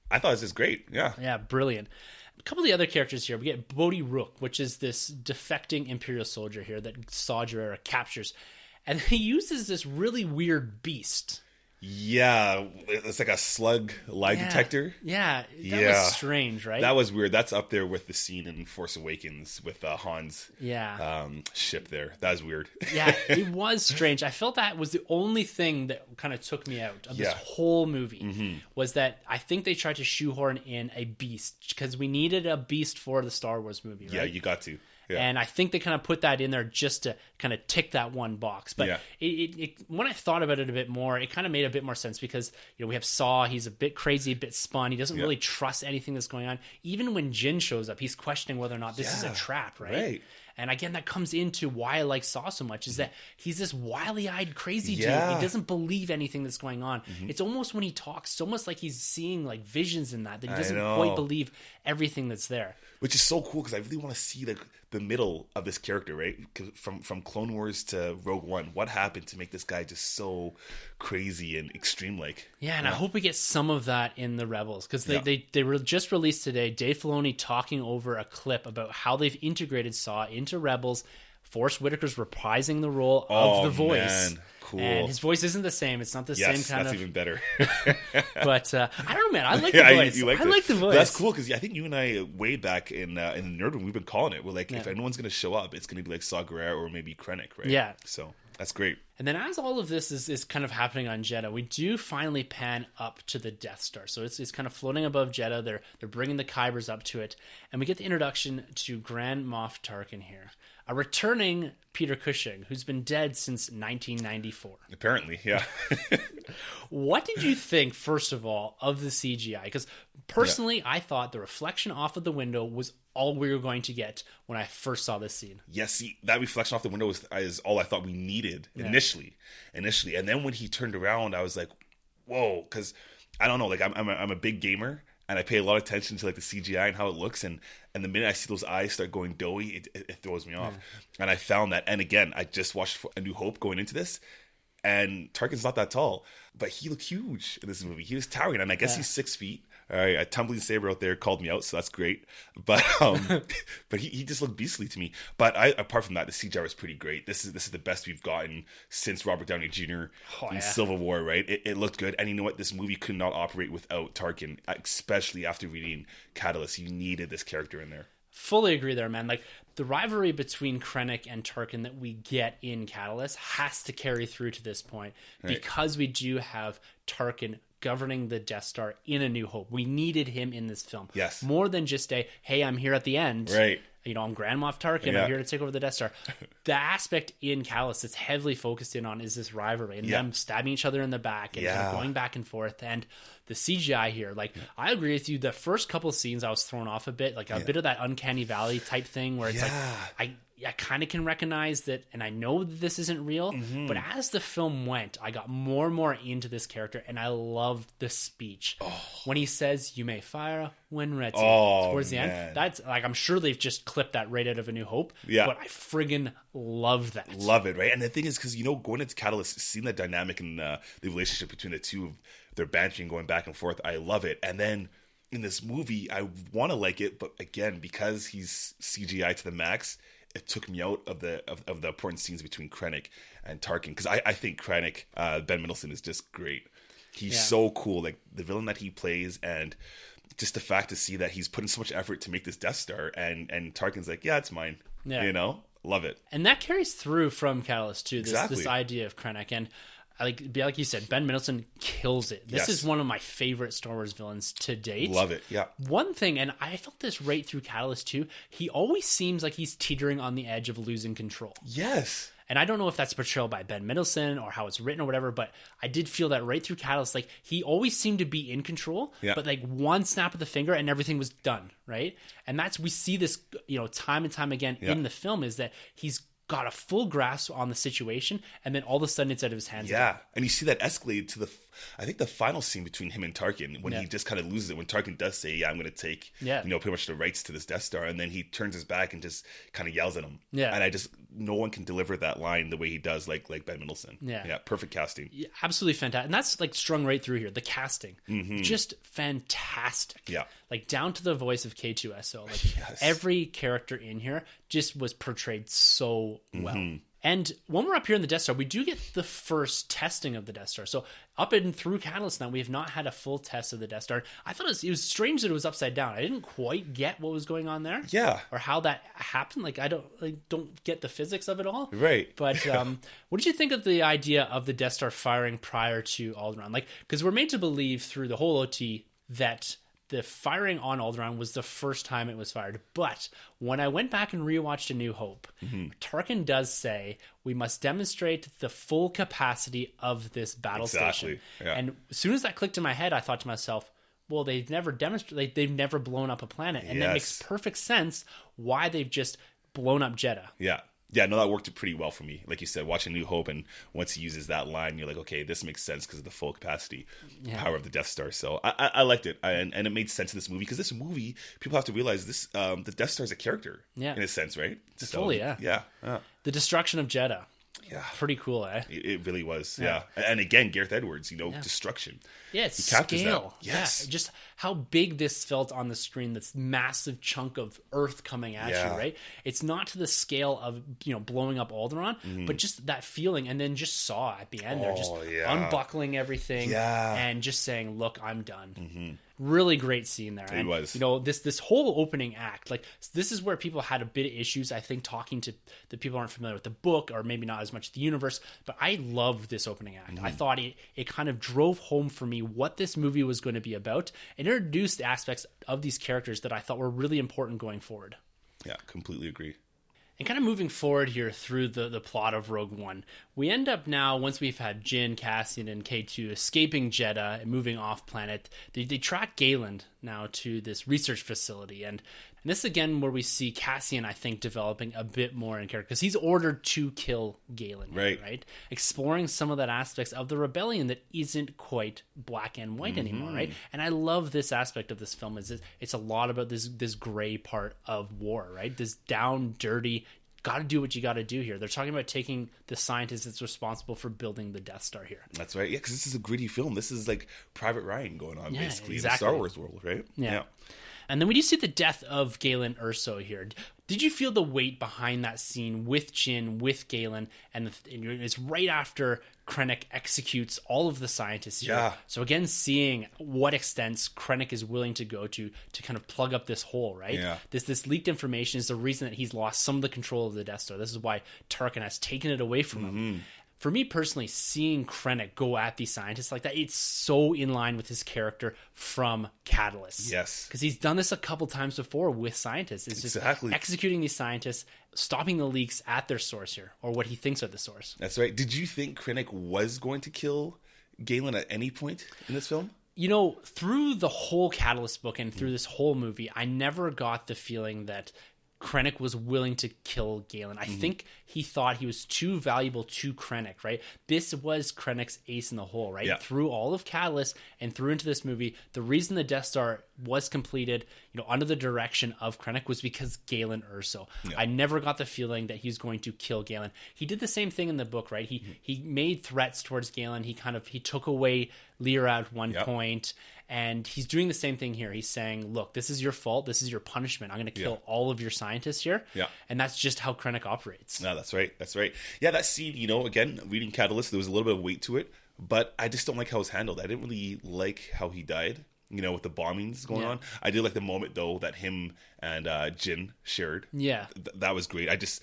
I thought this was great. Yeah. Yeah, brilliant. A couple of the other characters here. We get Bodhi Rook, which is this defecting Imperial soldier here that Saw Gerrera captures. And he uses this really weird beast. Yeah, it's like a slug lie detector. Yeah, that was strange, right? That was weird. That's up there with the scene in Force Awakens with Han's ship there. That was weird. Yeah, it was strange. I felt that was the only thing that kind of took me out of this whole movie, was that I think they tried to shoehorn in a beast, because we needed a beast for the Star Wars movie, right? Yeah, you got to. Yeah. And I think they kind of put that in there just to kind of tick that one box. But it when I thought about it a bit more, it kind of made a bit more sense, because we have Saw. He's a bit crazy, a bit spun. He doesn't really trust anything that's going on. Even when Jin shows up, he's questioning whether or not this is a trap, right? And again, that comes into why I like Saw so much, is that he's this wily-eyed, crazy dude. He doesn't believe anything that's going on. It's almost, when he talks, it's almost like he's seeing like visions in that he doesn't quite believe everything that's there. Which is so cool, because I really want to see the middle of this character, right? From Clone Wars to Rogue One, what happened to make this guy just so crazy and extreme-like? Yeah, and I hope we get some of that in the Rebels, because they were just released today. Dave Filoni talking over a clip about how they've integrated Saw into Rebels. Forrest Whitaker's reprising the role of the voice. Man. Cool. And his voice isn't the same. It's not the same kind that's of... even better. But I don't know, man. I like the voice. I like the voice. That's cool, because I think you and I, way back in the Nerd Room, we've been calling it. We're like, if anyone's going to show up, it's going to be like Saw Gerrera or maybe Krennic, right? Yeah. So that's great. And then as all of this is kind of happening on Jeddah, we do finally pan up to the Death Star. So it's kind of floating above Jeddah. They're bringing the Kybers up to it. And we get the introduction to Grand Moff Tarkin here. A returning Peter Cushing, who's been dead since 1994. Apparently, yeah. What did you think, first of all, of the CGI? Because personally, I thought the reflection off of the window was all we were going to get when I first saw this scene. Yeah, see, that reflection off the window is all I thought we needed initially. And then when he turned around, I was like, whoa, because I don't know, like I'm a big gamer. And I pay a lot of attention to like the CGI and how it looks, and the minute I see those eyes start going doughy, it throws me off. And I found that, and again, I just watched A New Hope going into this, and Tarkin's not that tall, but he looked huge in this movie. He was towering, and I guess he's 6 feet. All right, a tumbling saber out there called me out, so that's great. But but he just looked beastly to me. But apart from that, the CGI was pretty great. This is the best we've gotten since Robert Downey Jr. in Civil War, right? It looked good. And you know what? This movie could not operate without Tarkin, especially after reading Catalyst. You needed this character in there. Fully agree there, man. Like, the rivalry between Krennic and Tarkin that we get in Catalyst has to carry through to this point, because we do have Tarkin governing the Death Star in A New Hope. We needed him in this film. Yes. More than just hey, I'm here at the end. Right. I'm Grand Moff Tarkin. I'm here to take over the Death Star. The aspect in Catalyst that's heavily focused in on is this rivalry and them stabbing each other in the back and kind of going back and forth. And the CGI here, like, I agree with you. The first couple of scenes I was thrown off a bit, like a bit of that Uncanny Valley type thing where it's like, I kind of can recognize that, and I know that this isn't real, but as the film went, I got more and more into this character, and I loved the speech. When he says, "You may fire when ready," towards the end. That's, like, I'm sure they've just clipped that right out of A New Hope, but I friggin' love that. Love it, right? And the thing is, because, going into Catalyst, seeing the dynamic and the relationship between the two, their bantering, going back and forth, I love it. And then in this movie, I want to like it, but again, because he's CGI to the max, it took me out of the important scenes between Krennic and Tarkin, because I think Krennic, Ben Mendelsohn, is just great. He's so cool, like the villain that he plays, and just the fact to see that he's putting so much effort to make this Death Star, and Tarkin's like, yeah, it's mine. Love it. And that carries through from Catalyst too. This idea of Krennic, and like you said, Ben Mendelsohn kills it. This Yes. is one of my favorite Star Wars villains to date. Love it. Yeah. One thing, and I felt this right through Catalyst too, he always seems like he's teetering on the edge of losing control. Yes. And I don't know if that's portrayal by Ben Mendelsohn or how it's written or whatever, but I did feel that right through Catalyst. Like, he always seemed to be in control, but like one snap of the finger and everything was done, right? And we see this, time and time again in the film, is that he's got a full grasp on the situation, and then all of a sudden it's out of his hands. Yeah, and you see that escalate to I think the final scene between him and Tarkin, when he just kind of loses it, when Tarkin does say, yeah, I'm going to take, pretty much the rights to this Death Star, and then he turns his back and just kind of yells at him. Yeah. And no one can deliver that line the way he does, like Ben Mendelsohn. Yeah. Yeah, perfect casting. Yeah, absolutely fantastic. And that's like strung right through here. The casting, just fantastic. Yeah. Like down to the voice of K2SO. Like every character in here just was portrayed so well. And when we're up here in the Death Star, we do get the first testing of the Death Star. So up and through Catalyst now, we have not had a full test of the Death Star. I thought it was strange that it was upside down. I didn't quite get what was going on there. Yeah. Or how that happened. Like, I don't get the physics of it all. Right. But what did you think of the idea of the Death Star firing prior to Alderaan? Like, because we're made to believe through the whole OT that the firing on Alderaan was the first time it was fired. But when I went back and rewatched A New Hope, Tarkin does say we must demonstrate the full capacity of this battle station. Yeah. And as soon as that clicked in my head, I thought to myself, well, they've never demonstrated, they've never blown up a planet. And that makes perfect sense why they've just blown up Jeddah. Yeah. Yeah, no, that worked pretty well for me. Like you said, watching New Hope, and once he uses that line, you're like, okay, this makes sense because of the full capacity power of the Death Star. So I liked it, and it made sense in this movie, because this movie, people have to realize this: the Death Star is a character, in a sense, right? Fully, yeah. The destruction of Jeddah. Yeah. Pretty cool, eh? It really was, yeah. And again, Gareth Edwards, destruction. Yeah, it's scale. Yes. Yeah, just how big this felt on the screen, this massive chunk of Earth coming at you, right? It's not to the scale of, blowing up Alderaan, but just that feeling, and then just Saw at the end. They're just unbuckling everything and just saying, look, I'm done. Really great scene there. It was. This whole opening act, like, this is where people had a bit of issues, I think, talking to the people who aren't familiar with the book, or maybe not as much the universe, but I loved this opening act. I thought it kind of drove home for me what this movie was going to be about, and introduced aspects of these characters that I thought were really important going forward. Yeah, completely agree. And kind of moving forward here through the plot of Rogue One, we end up now, once we've had Jyn, Cassian, and K2 escaping Jeddah and moving off planet, they track Galen now to this research facility. And this is again where we see Cassian, I think, developing a bit more in character, because he's ordered to kill Galen, right? Exploring some of that aspects of the rebellion that isn't quite black and white anymore, right? And I love this aspect of this film, is it's a lot about this gray part of war, right? This down, dirty, got to do what you got to do here. They're talking about taking the scientist that's responsible for building the Death Star here. That's right. Yeah, because this is a gritty film. This is like Private Ryan going on, basically, in the Star Wars world, right? Yeah. And then we do see the death of Galen Erso here. Did you feel the weight behind that scene with Jyn, with Galen, and it's right after Krennic executes all of the scientists here. Yeah. So again, seeing what extents Krennic is willing to go to kind of plug up this hole, right? Yeah. This leaked information is the reason that he's lost some of the control of the Death Star. This is why Tarkin has taken it away from him. For me personally, seeing Krennic go at these scientists like that, it's so in line with his character from Catalyst. Yes. Because he's done this a couple times before with scientists. It's just executing these scientists, stopping the leaks at their source here, or what he thinks are the source. That's right. Did you think Krennic was going to kill Galen at any point in this film? Through the whole Catalyst book and through this whole movie, I never got the feeling that Krennic was willing to kill Galen. I think he thought he was too valuable to Krennic, right? This was Krennic's ace in the hole, right? Yeah. Through all of Catalyst and through into this movie, the reason the Death Star was completed, under the direction of Krennic, was because Galen Erso. Yeah. I never got the feeling that he was going to kill Galen. He did the same thing in the book, right? He made threats towards Galen. He took away Lyra at one point. And he's doing the same thing here. He's saying, look, this is your fault. This is your punishment. I'm going to kill all of your scientists here. Yeah. And that's just how Krennic operates. No, that's right. That's right. Yeah, that scene, again, reading Catalyst, there was a little bit of weight to it. But I just don't like how it was handled. I didn't really like how he died, with the bombings going on. I did like the moment, though, that him and Jyn shared. Yeah. That was great. I just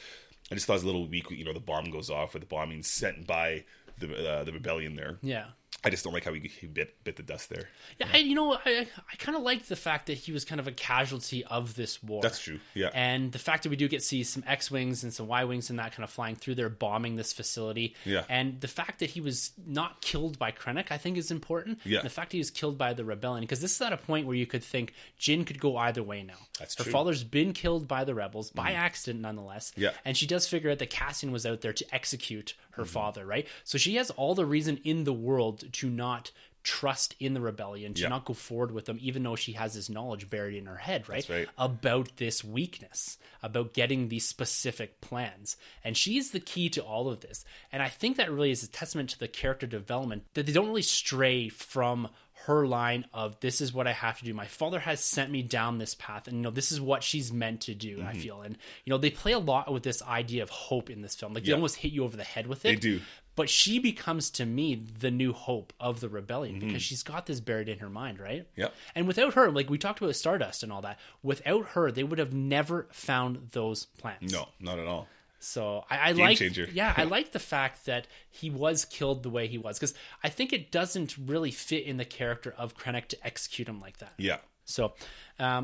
thought it was a little weak, the bomb goes off, or the bombing sent by the rebellion there. Yeah. I just don't like how he bit the dust there. Yeah, I kind of liked the fact that he was kind of a casualty of this war. That's true, yeah. And the fact that we do get to see some X-Wings and some Y-Wings and that kind of flying through there, bombing this facility. Yeah. And the fact that he was not killed by Krennic, I think, is important. Yeah. And the fact that he was killed by the rebellion, because this is at a point where you could think Jyn could go either way now. That's Her true. father's been killed by the rebels, by accident nonetheless. Yeah. And she does figure out that Cassian was out there to execute her father, right? So she has all the reason in the world to not trust in the rebellion, to not go forward with them, even though she has this knowledge buried in her head, right? That's right. About this weakness, about getting these specific plans. And she's the key to all of this. And I think that really is a testament to the character development, that they don't really stray from her line of, this is what I have to do. My father has sent me down this path, and this is what she's meant to do, I feel. And they play a lot with this idea of hope in this film. Like they almost hit you over the head with it. They do. But she becomes, to me, the new hope of the rebellion, because she's got this buried in her mind, right? Yep. And without her, like we talked about Stardust and all that, without her, they would have never found those plans. No, not at all. So I Game like, changer. yeah, I like the fact that he was killed the way he was, because I think it doesn't really fit in the character of Krennic to execute him like that. Yeah. So I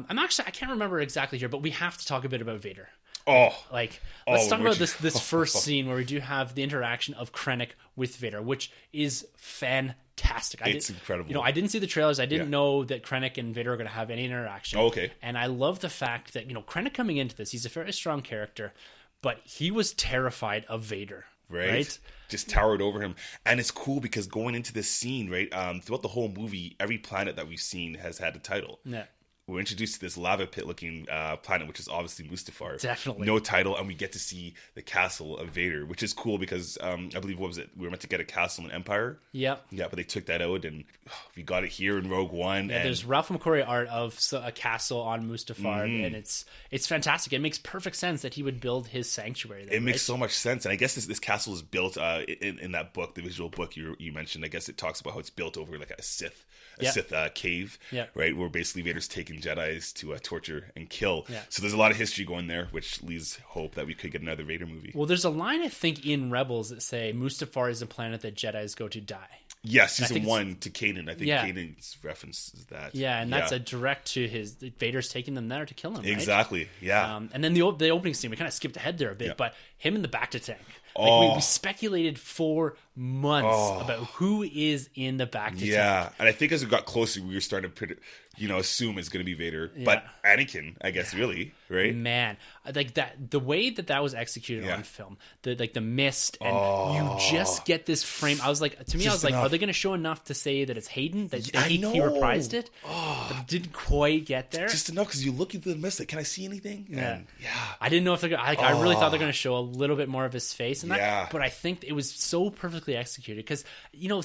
can't remember exactly here, but we have to talk a bit about Vader. Let's talk about this first scene where we do have the interaction of Krennic with Vader, which is fantastic. It's incredible. I didn't see the trailers. I didn't know that Krennic and Vader are going to have any interaction. Oh, okay. And I love the fact that, Krennic coming into this, he's a very strong character, but he was terrified of Vader. Right? Just towered over him. And it's cool because going into this scene, right, throughout the whole movie, every planet that we've seen has had a title. Yeah. We're introduced to this lava pit looking planet, which is obviously Mustafar. Definitely. No title, and we get to see the castle of Vader, which is cool because I believe, what was it? We were meant to get a castle in Empire. Yeah. Yeah, but they took that out, and we got it here in Rogue One. Yeah, there's Ralph McQuarrie art of a castle on Mustafar, and it's fantastic. It makes perfect sense that he would build his sanctuary there. It makes so much sense, and I guess this castle is built in that book, the visual book you mentioned. I guess it talks about how it's built over like a Sith cave, right, where basically Vader's taking Jedis to torture and kill. Yeah. So there's a lot of history going there, which leaves hope that we could get another Vader movie. Well, there's a line, I think, in Rebels that say Mustafar is a planet that Jedis go to die. Yes, season 1 to Kanan. I think Kanan's references that. Yeah, and that's a direct to Vader's taking them there to kill him. Right? Exactly. Yeah. And then the opening scene, we kind of skipped ahead there a bit, but him in the Bacta tank. Like we speculated for months about who is in the Bacta tank. Yeah, and I think as we got closer, we were starting to assume it's going to be Vader, but Anakin, I guess, really, right? Man, like that, the way that was executed on film, the mist, and you just get this frame. I was like, are they going to show enough to say that it's Hayden, that he reprised it? But it didn't quite get there. Just enough, because you look into the mist, like, can I see anything? Yeah. I didn't know if they're going to, I really thought they're going to show a little bit more of his face in that, but I think it was so perfectly executed, because,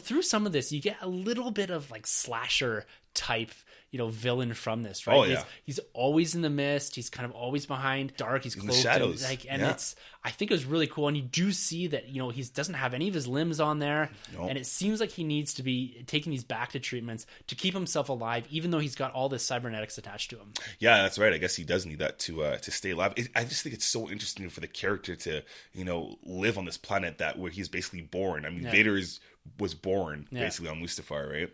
through some of this, you get a little bit of like slasher type villain from this, right? He's always in the mist. He's kind of always behind dark. He's clothed in the shadows. It's, I think it was really cool. And you do see that, he doesn't have any of his limbs on there. Nope. And it seems like he needs to be taking these Bacta treatments to keep himself alive, even though he's got all this cybernetics attached to him. Yeah, that's right. I guess he does need that to stay alive. I just think it's so interesting for the character to, live on this planet where he's basically born. I mean, Vader was born basically on Mustafar, right?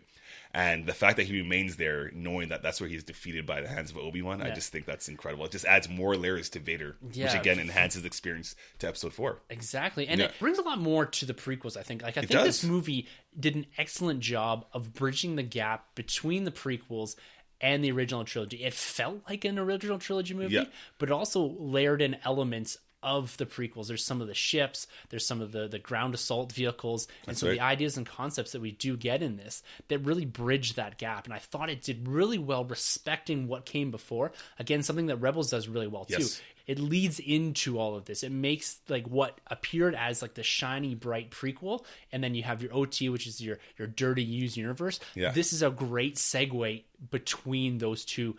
And the fact that he remains there, knowing that that's where he's defeated by the hands of Obi-Wan, I just think that's incredible. It just adds more layers to Vader, which again enhances the experience to Episode 4. Exactly, and it brings a lot more to the prequels. I think. I think this movie did an excellent job of bridging the gap between the prequels and the original trilogy. It felt like an original trilogy movie, but it also layered in elements of the prequels. There's some of the ships, there's some of the ground assault vehicles, and the ideas and concepts that we do get in this that really bridge that gap. And I thought it did really well respecting what came before. Again, something that Rebels does really well too. It leads into all of this. It makes like what appeared as like the shiny, bright prequel, and then you have your OT, which is your dirty used universe. This is a great segue between those two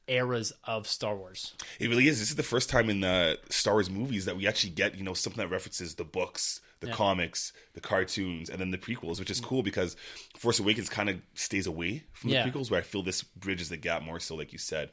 eras of Star Wars. It really is. This is the first time in the Star Wars movies that we actually get, something that references the books, the comics, the cartoons, and then the prequels, which is cool because Force Awakens kind of stays away from the prequels, where I feel this bridges the gap more so, like you said.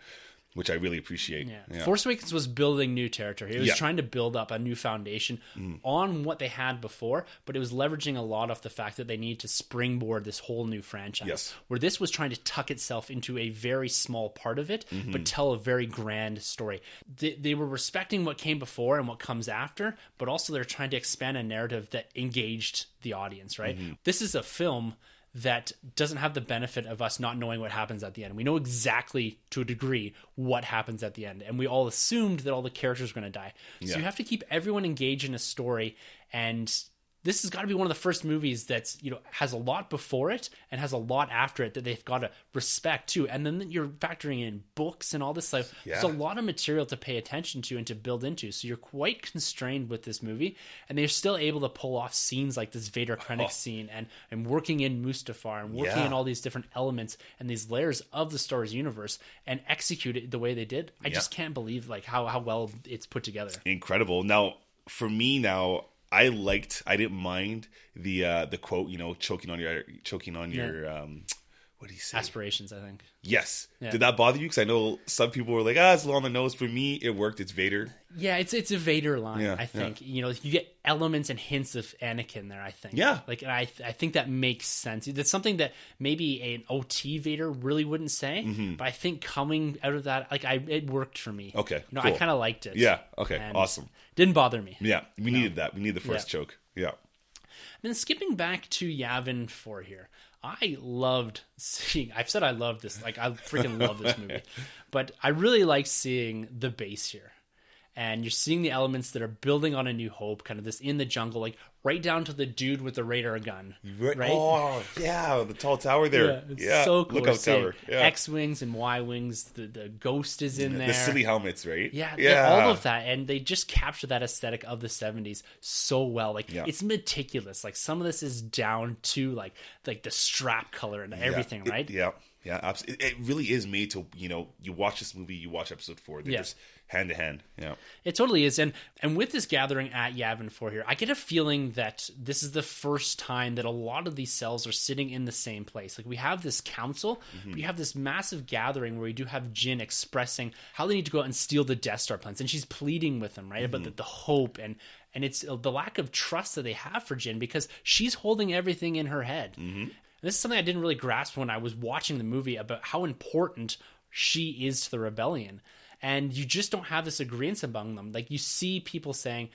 which I really appreciate. Yeah. Force Awakens was building new territory. It was trying to build up a new foundation on what they had before, but it was leveraging a lot of the fact that they needed to springboard this whole new franchise. Yes. Where this was trying to tuck itself into a very small part of it, but tell a very grand story. They were respecting what came before and what comes after, but also they're trying to expand a narrative that engaged the audience, right? This is a film that doesn't have the benefit of us not knowing what happens at the end. We know exactly, to a degree, what happens at the end. And we all assumed that all the characters were going to die. So you have to keep everyone engaged in a story. And this has got to be one of the first movies that's, has a lot before it and has a lot after it that they've got to respect too. And then you're factoring in books and all this stuff. There's a lot of material to pay attention to and to build into. So you're quite constrained with this movie, and they're still able to pull off scenes like this Vader Krennic scene and working in Mustafar and working in all these different elements and these layers of the Star Wars universe and execute it the way they did. I just can't believe how well it's put together. Incredible. Now, for me I didn't mind the quote, choking on your what do you say? Aspirations, I think. Yes. Yeah. Did that bother you? Because I know some people were like, it's a little on the nose. For me, it worked. It's Vader. Yeah, it's a Vader line, I think. You get elements and hints of Anakin there, I think. Yeah. I think that makes sense. That's something that maybe an OT Vader really wouldn't say, but I think coming out of that, it worked for me. Okay, cool. I kind of liked it. Yeah, okay, awesome. Didn't bother me. Yeah, we needed that. We need the first choke. Yeah. And then skipping back to Yavin 4 here. I loved seeing... I've said I love this. I freaking love this movie. But I really like seeing the base here. And you're seeing the elements that are building on A New Hope, kind of this in the jungle, right down to the dude with the radar gun. Right? Oh, yeah, the tall tower there. Yeah, so cool. Lookout tower. Yeah. X-Wings and Y-Wings, the ghost is in there. The silly helmets, right? Yeah, all of that. And they just capture that aesthetic of the 70s so well. It's meticulous. Some of this is down to, the strap color and everything, right? Yeah, absolutely. It really is made to, you watch this movie, you watch episode 4. They're just hand to hand. Yeah, it totally is. And with this gathering at Yavin 4 here, I get a feeling that this is the first time that a lot of these cells are sitting in the same place. We have this council, but you have this massive gathering where we do have Jyn expressing how they need to go out and steal the Death Star plans, and she's pleading with them, right, about the hope and it's the lack of trust that they have for Jyn because she's holding everything in her head. This is something I didn't really grasp when I was watching the movie about how important she is to the rebellion. And you just don't have this agreement among them. You see people saying,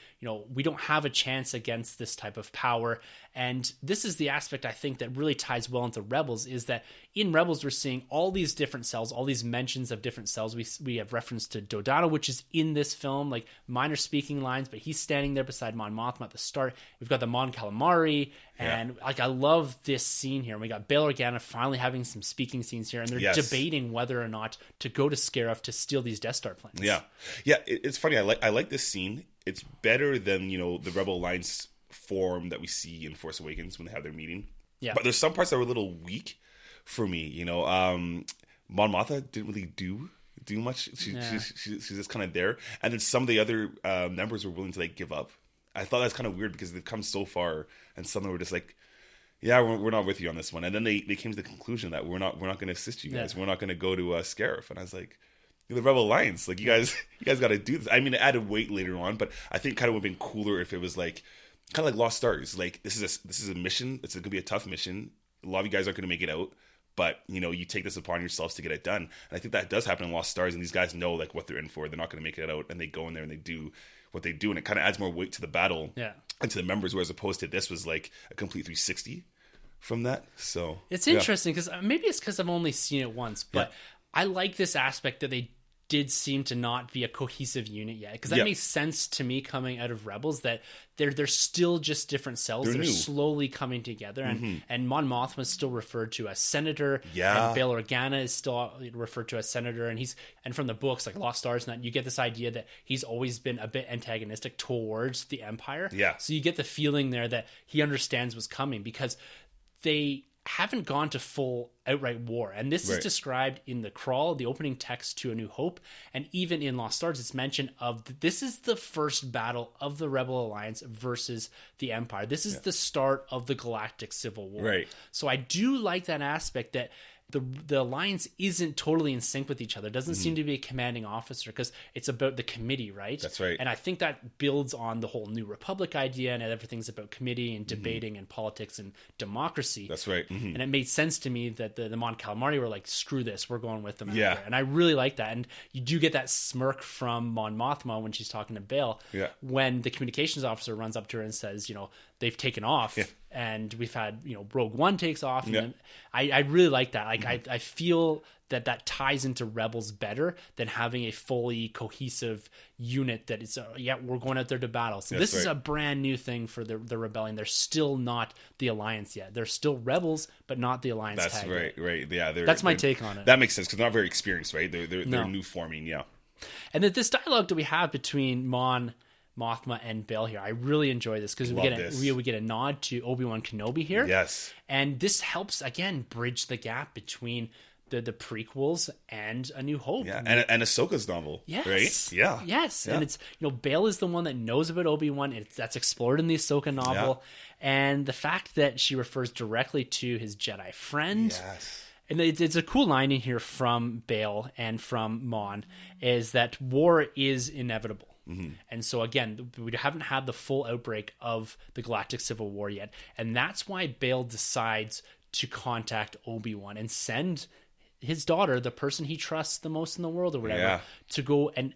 we don't have a chance against this type of power. And this is the aspect I think that really ties well into Rebels, is that in Rebels we're seeing all these different cells, all these mentions of different cells. We have reference to Dodano, which is in this film, minor speaking lines, but he's standing there beside Mon Mothma at the start. We've got the Mon Calamari, and I love this scene here. We got Bail Organa finally having some speaking scenes here, and they're debating whether or not to go to Scarif to steal these Death Star plans. Yeah. It's funny. I like this scene. It's better than the Rebel Alliance form that we see in Force Awakens when they have their meeting. Yeah. But there's some parts that were a little weak for me. Mon Mothma didn't really do much. She's just kind of there, and then some of the other members were willing to give up. I thought that's kind of weird because they've come so far, and some of them were just we're not with you on this one. And then they came to the conclusion that we're not going to assist you guys. We're not going to go to Scarif. And I was like, the Rebel Alliance, you guys got to do this. I mean, it added weight later on, but I think kind of would have been cooler if it was kind of like Lost Stars. This is a mission. It's going to be a tough mission. A lot of you guys aren't going to make it out, but you take this upon yourselves to get it done. And I think that does happen in Lost Stars, and these guys know what they're in for. They're not going to make it out, and they go in there and they do what they do, and it kind of adds more weight to the battle and to the members, whereas opposed to this was a complete 360 from that. So it's interesting because maybe it's because I've only seen it once, but I like this aspect that they did seem to not be a cohesive unit yet, because that makes sense to me coming out of Rebels, that they're still just different cells that are slowly coming together, and Mon Mothma is still referred to as Senator, and Bail Organa is still referred to as Senator, and from the books like Lost Stars and that, you get this idea that he's always been a bit antagonistic towards the Empire. So you get the feeling there that he understands what's coming, because they haven't gone to full outright war, and this is described in the crawl, the opening text to A New Hope, and even in Lost Stars it's mentioned of this is the first battle of the Rebel Alliance versus the Empire. This is the start of the Galactic Civil War. So I do like that aspect, that the alliance isn't totally in sync with each other. It doesn't seem to be a commanding officer because it's about the committee, right? That's right. And I think that builds on the whole New Republic idea, and everything's about committee and debating and politics and democracy. That's right. And it made sense to me that the Mon Calamari were like, screw this, we're going with them. out Yeah. there. And I really like that. And you do get that smirk from Mon Mothma when she's talking to Bail, Yeah. when the communications officer runs up to her and says, they've taken off. Yeah. And we've had, Rogue One takes off. And Yeah. then I really like that. Like, I feel that ties into Rebels better than having a fully cohesive unit that is, we're going out there to battle. So That's this is right. a brand new thing for the rebellion. They're still not the Alliance yet. They're still Rebels, but not the Alliance That's tag right. yet. Right. Yeah. That's my take on it. That makes sense because they're not very experienced, right? They're No. new forming. Yeah. And that this dialogue that we have between Mon Mothma and Bail here, I really enjoy this because we get a nod to Obi-Wan Kenobi here. Yes. And this helps again bridge the gap between the prequels and A New Hope. Yeah, and Ahsoka's novel, Yes. right? Yeah. Yes. Yeah. And it's, Bail is the one that knows about Obi-Wan. That's explored in the Ahsoka novel. And the fact that she refers directly to his Jedi friend. Yes. And it's a cool line in here from Bail and from Mon, is that war is inevitable. And so again, we haven't had the full outbreak of the Galactic Civil War yet. And that's why Bail decides to contact Obi-Wan and send his daughter, the person he trusts the most in the world or whatever, to go and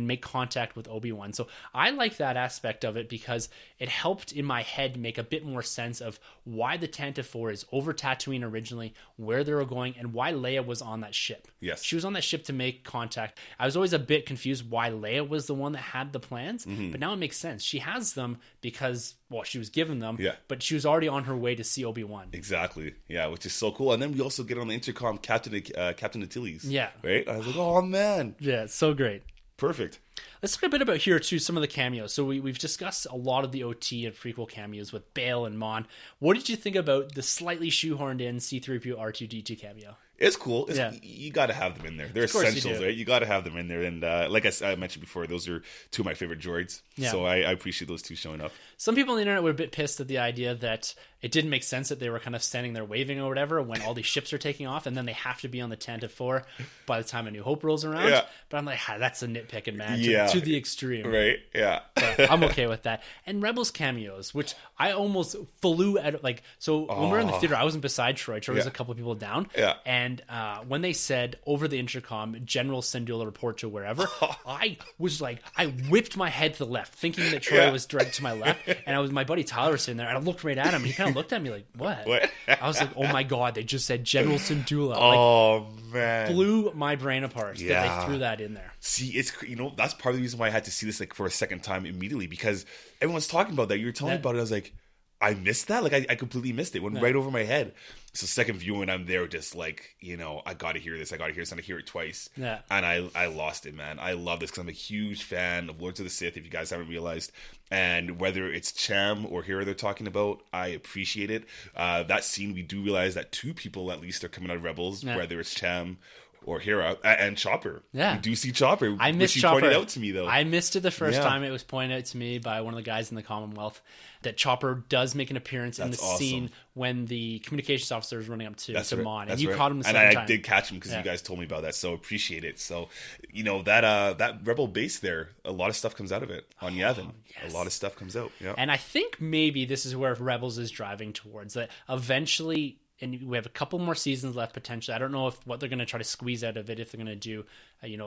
make contact with Obi-Wan. So I like that aspect of it because it helped in my head make a bit more sense of why the Tantive 4 is over Tatooine originally, where they were going, and why Leia was on that ship. Yes. She was on that ship to make contact. I was always a bit confused why Leia was the one that had the plans, but now it makes sense. She has them because, she was given them, but she was already on her way to see Obi-Wan. Exactly. Yeah, which is so cool. And then we also get on the intercom Captain Achilles. Yeah. Right? I was like, oh, man. Yeah, it's so great. Perfect. Let's talk a bit about here, too, some of the cameos. So we've discussed a lot of the OT and prequel cameos with Bail and Mon. What did you think about the slightly shoehorned in C-3PO R2-D2 cameo? It's cool. You got to have them in there. They're essentials, right? You got to have them in there. And like I mentioned before, those are two of my favorite droids. Yeah. So I appreciate those two showing up. Some people on the internet were a bit pissed at the idea that it didn't make sense that they were kind of standing there waving or whatever when all these ships are taking off, and then they have to be on the Tantive 4 by the time A New Hope rolls around. Yeah. But I'm like, that's a nitpicking, man, Yeah. to the extreme. Right? Yeah. But I'm okay with that. And Rebels cameos, which I almost flew at, when we were in the theater, I wasn't beside Troy. Troy was a couple of people down. Yeah. And when they said over the intercom, General Syndulla report to wherever, I was like, I whipped my head to the left, thinking that Troy was directed to my left. And my buddy Tyler was sitting there, and I looked right at him, and he kind of looked at me like, what? I was like, oh my God, they just said General Syndulla. Oh, man. Blew my brain apart that they threw that in there. See, it's that's part of the reason why I had to see this for a second time immediately, because everyone's talking about that. You were telling me about it. I was like, I missed that. Like I completely missed it. It went right over my head. So second viewing, I'm there just like, I got to hear this. I got to hear this. And I hear it twice. Yeah. And I lost it, man. I love this because I'm a huge fan of Lords of the Sith, if you guys haven't realized. And whether it's Cham or Hera they're talking about, I appreciate it. That scene, we do realize that two people at least are coming out of Rebels, whether it's Cham or Hera and Chopper. Yeah. You do see Chopper. I missed which Chopper. You pointed out to me, though. I missed it the first time. It was pointed out to me by one of the guys in the Commonwealth that Chopper does make an appearance in the scene when the communications officer is running up to Mon. And you caught him the second time. I did catch him because you guys told me about that, so appreciate it. So, that Rebel base there, a lot of stuff comes out of it on Yavin. Yes. A lot of stuff comes out. Yeah. And I think maybe this is where Rebels is driving towards, that eventually... And we have a couple more seasons left potentially. I don't know what they're going to try to squeeze out of it, if they're going to do,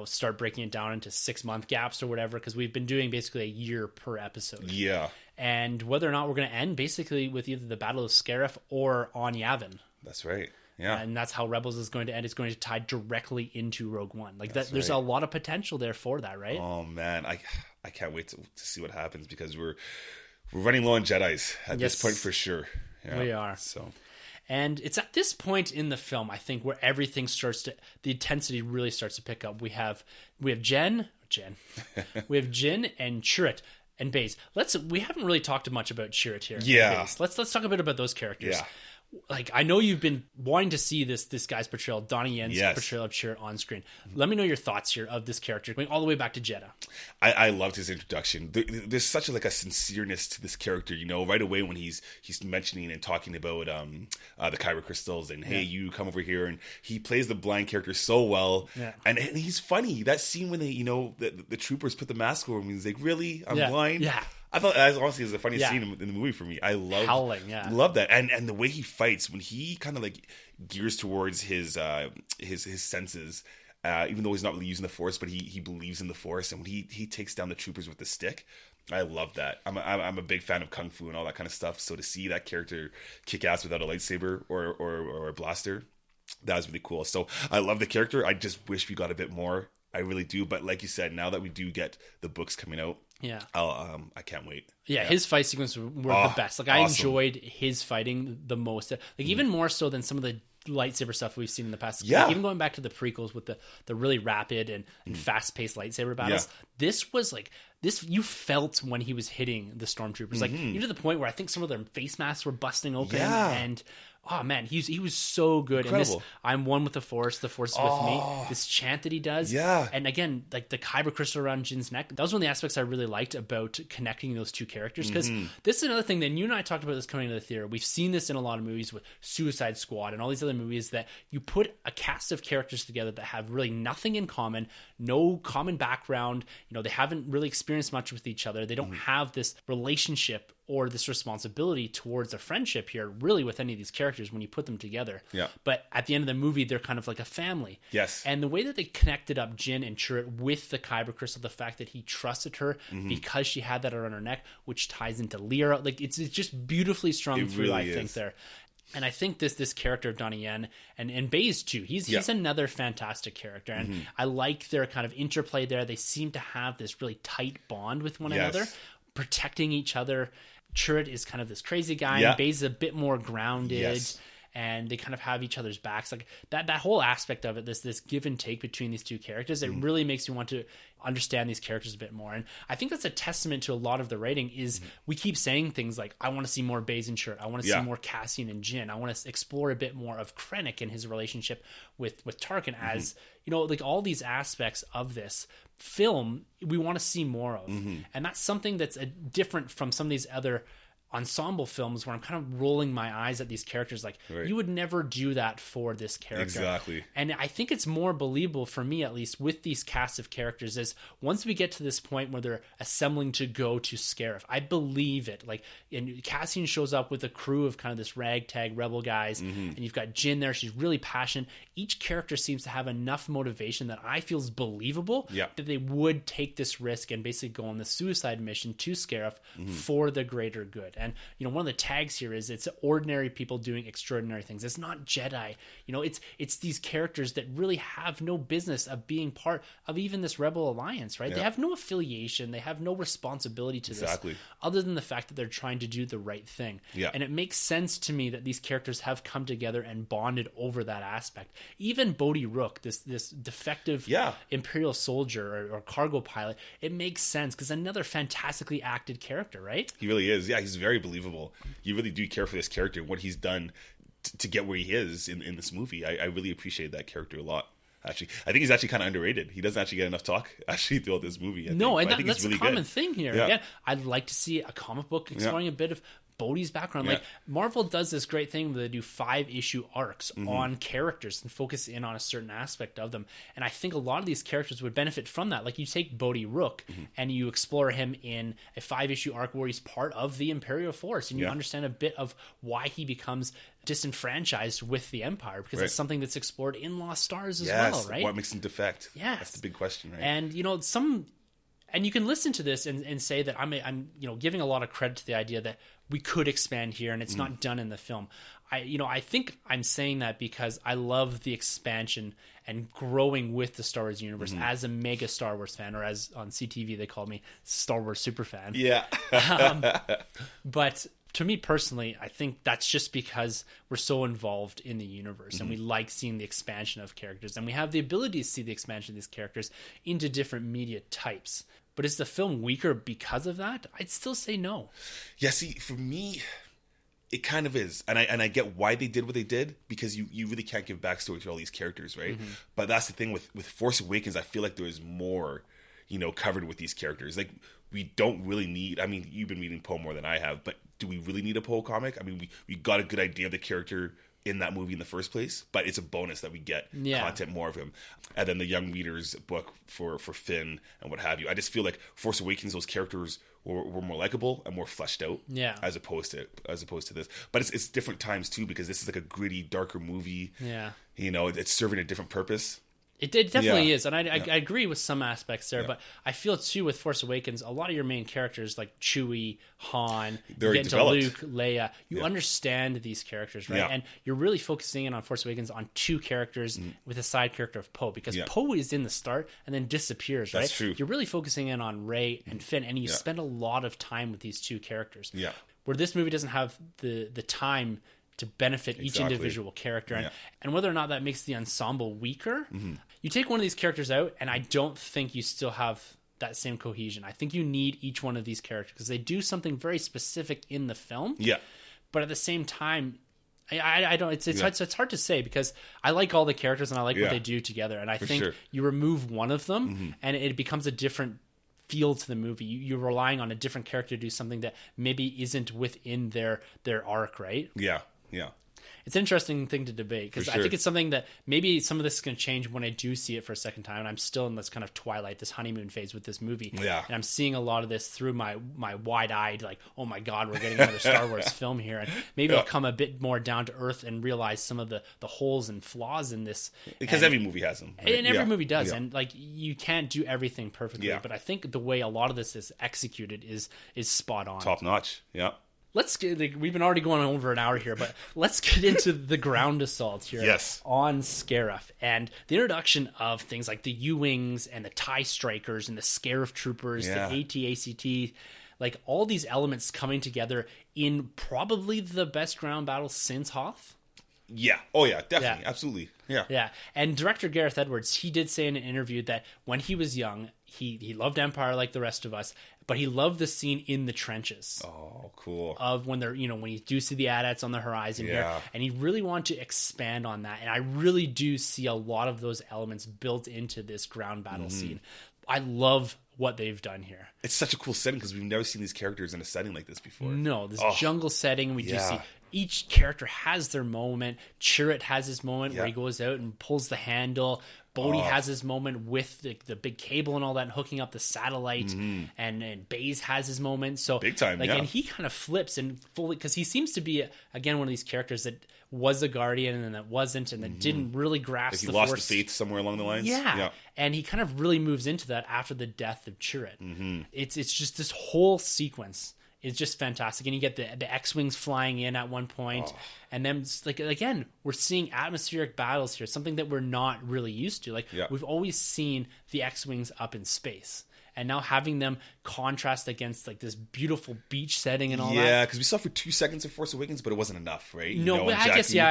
start breaking it down into 6-month gaps or whatever, because we've been doing basically a year per episode. Yeah. And whether or not we're going to end basically with either the Battle of Scarif or on Yavin. That's right. Yeah. And that's how Rebels is going to end. It's going to tie directly into Rogue One. There's a lot of potential there for that, right? Oh, man. I can't wait to see what happens, because we're running low on Jedis at this point for sure. Yeah. We are. So... And it's at this point in the film, I think, where everything the intensity really starts to pick up. We have Jin we have Jin and Chirrut and Baze. We haven't really talked much about Chirrut here. Yeah. Let's talk a bit about those characters. Yeah. like, I know you've been wanting to see this guy's portrayal, Donnie Yen's Yes. portrayal of Chirrut on screen. Let me know your thoughts here of this character, going all the way back to Jedha. I loved his introduction. There's such a sincereness to this character, right away when he's mentioning and talking about the Kyber crystals and hey, you come over here, and he plays the blind character so well. Yeah. And he's funny. That scene when they, the troopers put the mask over him, he's like, really? I'm blind? Yeah. I thought that honestly is the funniest Yeah. scene in the movie for me. I love Howling, yeah. love that, and the way he fights when he kind of gears towards his senses, even though he's not really using the Force, but he believes in the Force, and when he takes down the troopers with the stick, I love that. I'm a big fan of kung fu and all that kind of stuff. So to see that character kick ass without a lightsaber or a blaster, that was really cool. So I love the character. I just wish we got a bit more. I really do. But like you said, now that we do get the books coming out, Yeah. I can't wait. Yeah, his fight sequences were the best. Like, I awesome. enjoyed his fighting the most. Like, even more so than some of the lightsaber stuff we've seen in the past. Yeah. Like, even going back to the prequels with the really rapid and fast-paced lightsaber battles, this was this you felt when he was hitting the stormtroopers. Like, even to the point where I think some of their face masks were busting open. Yeah. And oh man, he was so good. Incredible. And this, I'm one with the Force is with me. This chant that he does. Yeah. And again, like the kyber crystal around Jin's neck, that was one of the aspects I really liked about connecting those two characters. Because this is another thing that you and I talked about this coming into the theater. We've seen this in a lot of movies with Suicide Squad and all these other movies, that you put a cast of characters together that have really nothing in common, no common background. They haven't really experienced much with each other. They don't have this relationship or this responsibility towards a friendship here, really, with any of these characters when you put them together. Yeah. But at the end of the movie, they're kind of like a family. Yes. And the way that they connected up Jin and Chirrut with the kyber crystal, the fact that he trusted her because she had that around her neck, which ties into Lyra, like it's just beautifully strung through, really I think, is. there. And I think this character of Donnie Yen and Baze too, he's another fantastic character. And I like their kind of interplay there. They seem to have this really tight bond with one another, protecting each other. Chirrut is kind of this crazy guy, and Baze is a bit more grounded, and they kind of have each other's backs. Like that whole aspect of it, this give and take between these two characters, it really makes you want to understand these characters a bit more. And I think that's a testament to a lot of the writing is we keep saying things like, I want to see more Baze and Chirrut, I want to see more Cassian and Jin, I want to explore a bit more of Krennic and his relationship with Tarkin, as like all these aspects of this film we want to see more of. And that's something that's different from some of these other ensemble films where I'm kind of rolling my eyes at these characters like, you would never do that for this character. Exactly. And I think it's more believable, for me at least, with these cast of characters, is once we get to this point where they're assembling to go to Scarif, I believe it. Like, and Cassian shows up with a crew of kind of this ragtag rebel guys, and you've got Jin there. She's really passionate. Each character seems to have enough motivation that I feel is believable that they would take this risk and basically go on the suicide mission to Scarif for the greater good. And one of the tags here is it's ordinary people doing extraordinary things. It's not Jedi. It's these characters that really have no business of being part of even this Rebel Alliance, right? They have no affiliation. They have no responsibility to this, other than the fact that they're trying to do the right thing. And it makes sense to me that these characters have come together and bonded over that aspect. Even Bodhi Rook, this defective Imperial soldier or cargo pilot, it makes sense because another fantastically acted character, right? He really is. Yeah, he's very believable. You really do care for this character, what he's done to get where he is in this movie. I really appreciate that character a lot. Actually, I think he's actually kind of underrated. He doesn't actually get enough talk throughout this movie. I think that's really a common good. thing here. Yeah. Again, I'd like to see a comic book exploring a bit of Bodhi's background. Like, Marvel does this great thing where they do 5-issue arcs on characters and focus in on a certain aspect of them. And I think a lot of these characters would benefit from that. Like, you take Bodhi Rook and you explore him in a 5-issue arc where he's part of the Imperial Force, and you understand a bit of why he becomes disenfranchised with the Empire, because it's something that's explored in Lost Stars as well, right? What makes him defect? Yes. That's the big question, right? And and you can listen to this and say that I'm giving a lot of credit to the idea that we could expand here and it's not done in the film. I think I'm saying that because I love the expansion and growing with the Star Wars universe as a mega Star Wars fan, or as on CTV they called me, Star Wars super fan. Yeah. But to me personally, I think that's just because we're so involved in the universe and we like seeing the expansion of characters, and we have the ability to see the expansion of these characters into different media types. But is the film weaker because of that? I'd still say no. Yeah, see, for me, It kind of is, and I get why they did what they did, because you really can't give backstory to all these characters, right? But that's the thing with Force Awakens. I feel like there is more, covered with these characters. Like, we don't really need. I mean, you've been reading Poe more than I have, but do we really need a Poe comic? I mean, we got a good idea of the character in that movie in the first place, but it's a bonus that we get content more of him, and then the young readers book for Finn and what have you. I just feel like Force Awakens, those characters were more likable and more fleshed out, as opposed to this. But it's different times too, because this is like a gritty, darker movie. It's serving a different purpose. It definitely is, and I agree with some aspects there, but I feel too with Force Awakens, a lot of your main characters like Chewie, Han, you get into Luke, Leia, you understand these characters, right? And you're really focusing in on Force Awakens on two characters with a side character of Poe, because Poe is in the start and then disappears, right? That's true. You're really focusing in on Rey and Finn, and you spend a lot of time with these two characters. Where this movie doesn't have the time to benefit each individual character, and whether or not that makes the ensemble weaker. You take one of these characters out, and I don't think you still have that same cohesion. I think you need each one of these characters because they do something very specific in the film. But at the same time, I don't. It's hard to say, because I like all the characters and I like what they do together, and I think you remove one of them, and it becomes a different feel to the movie. You're relying on a different character to do something that maybe isn't within their arc, right? It's an interesting thing to debate, because I think it's something that maybe some of this is going to change when I do see it for a second time, and I'm still in this kind of twilight, this honeymoon phase with this movie, and I'm seeing a lot of this through my wide-eyed, like, oh my god, we're getting another Star Wars film here, and maybe I'll come a bit more down to earth and realize some of the holes and flaws in this, because every movie has them, right? And every movie does, and like, you can't do everything perfectly, but I think the way a lot of this is executed is spot on, top notch. Let's get, we've been already going over an hour here, but let's get into the ground assault here on Scarif, and the introduction of things like the U-Wings and the TIE Strikers and the Scarif Troopers, the AT-ACT, like all these elements coming together in probably the best ground battle since Hoth. Oh yeah, definitely, absolutely. And director Gareth Edwards, he did say in an interview that when he was young, he loved Empire like the rest of us, but he loved the scene in the trenches. Oh, cool. Of when they're, when you do see the AT-ATs on the horizon here, and he really wanted to expand on that. And I really do see a lot of those elements built into this ground battle scene. I love what they've done here. It's such a cool setting, because we've never seen these characters in a setting like this before. No, this jungle setting, we do see each character has their moment. Chirrut has his moment where he goes out and pulls the handle. Bodhi has his moment with the big cable and all that, and hooking up the satellite, and Baze has his moment. So big time, and he kind of flips and fully, because he seems to be again one of these characters that was a guardian and then that wasn't, and that didn't really grasp the lost Force. The faith somewhere along the lines. And he kind of really moves into that after the death of Chirrut. It's just this whole sequence. It's just fantastic, and you get the X-Wings flying in at one point, and then like again, we're seeing atmospheric battles here, something that we're not really used to. Like we've always seen the X-Wings up in space, and now having them contrast against like this beautiful beach setting and all that. Yeah, because we saw for 2 seconds of Force Awakens, but it wasn't enough, right? No, I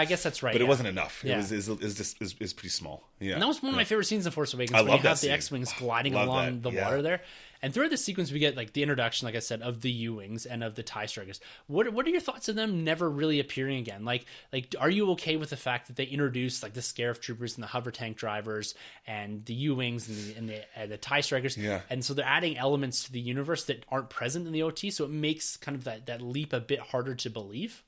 guess that's right. But it wasn't enough. It was pretty small. Yeah, and that was one of my favorite scenes in Force Awakens. When you have the X-Wings gliding along the water there. And throughout the sequence, we get like the introduction, like I said, of the U-Wings and of the TIE Strikers. What are your thoughts of them never really appearing again? Like, are you okay with the fact that they introduced like the Scarif Troopers and the hover tank drivers and the U-Wings and the TIE Strikers? And so they're adding elements to the universe that aren't present in the OT, so it makes kind of that leap a bit harder to believe.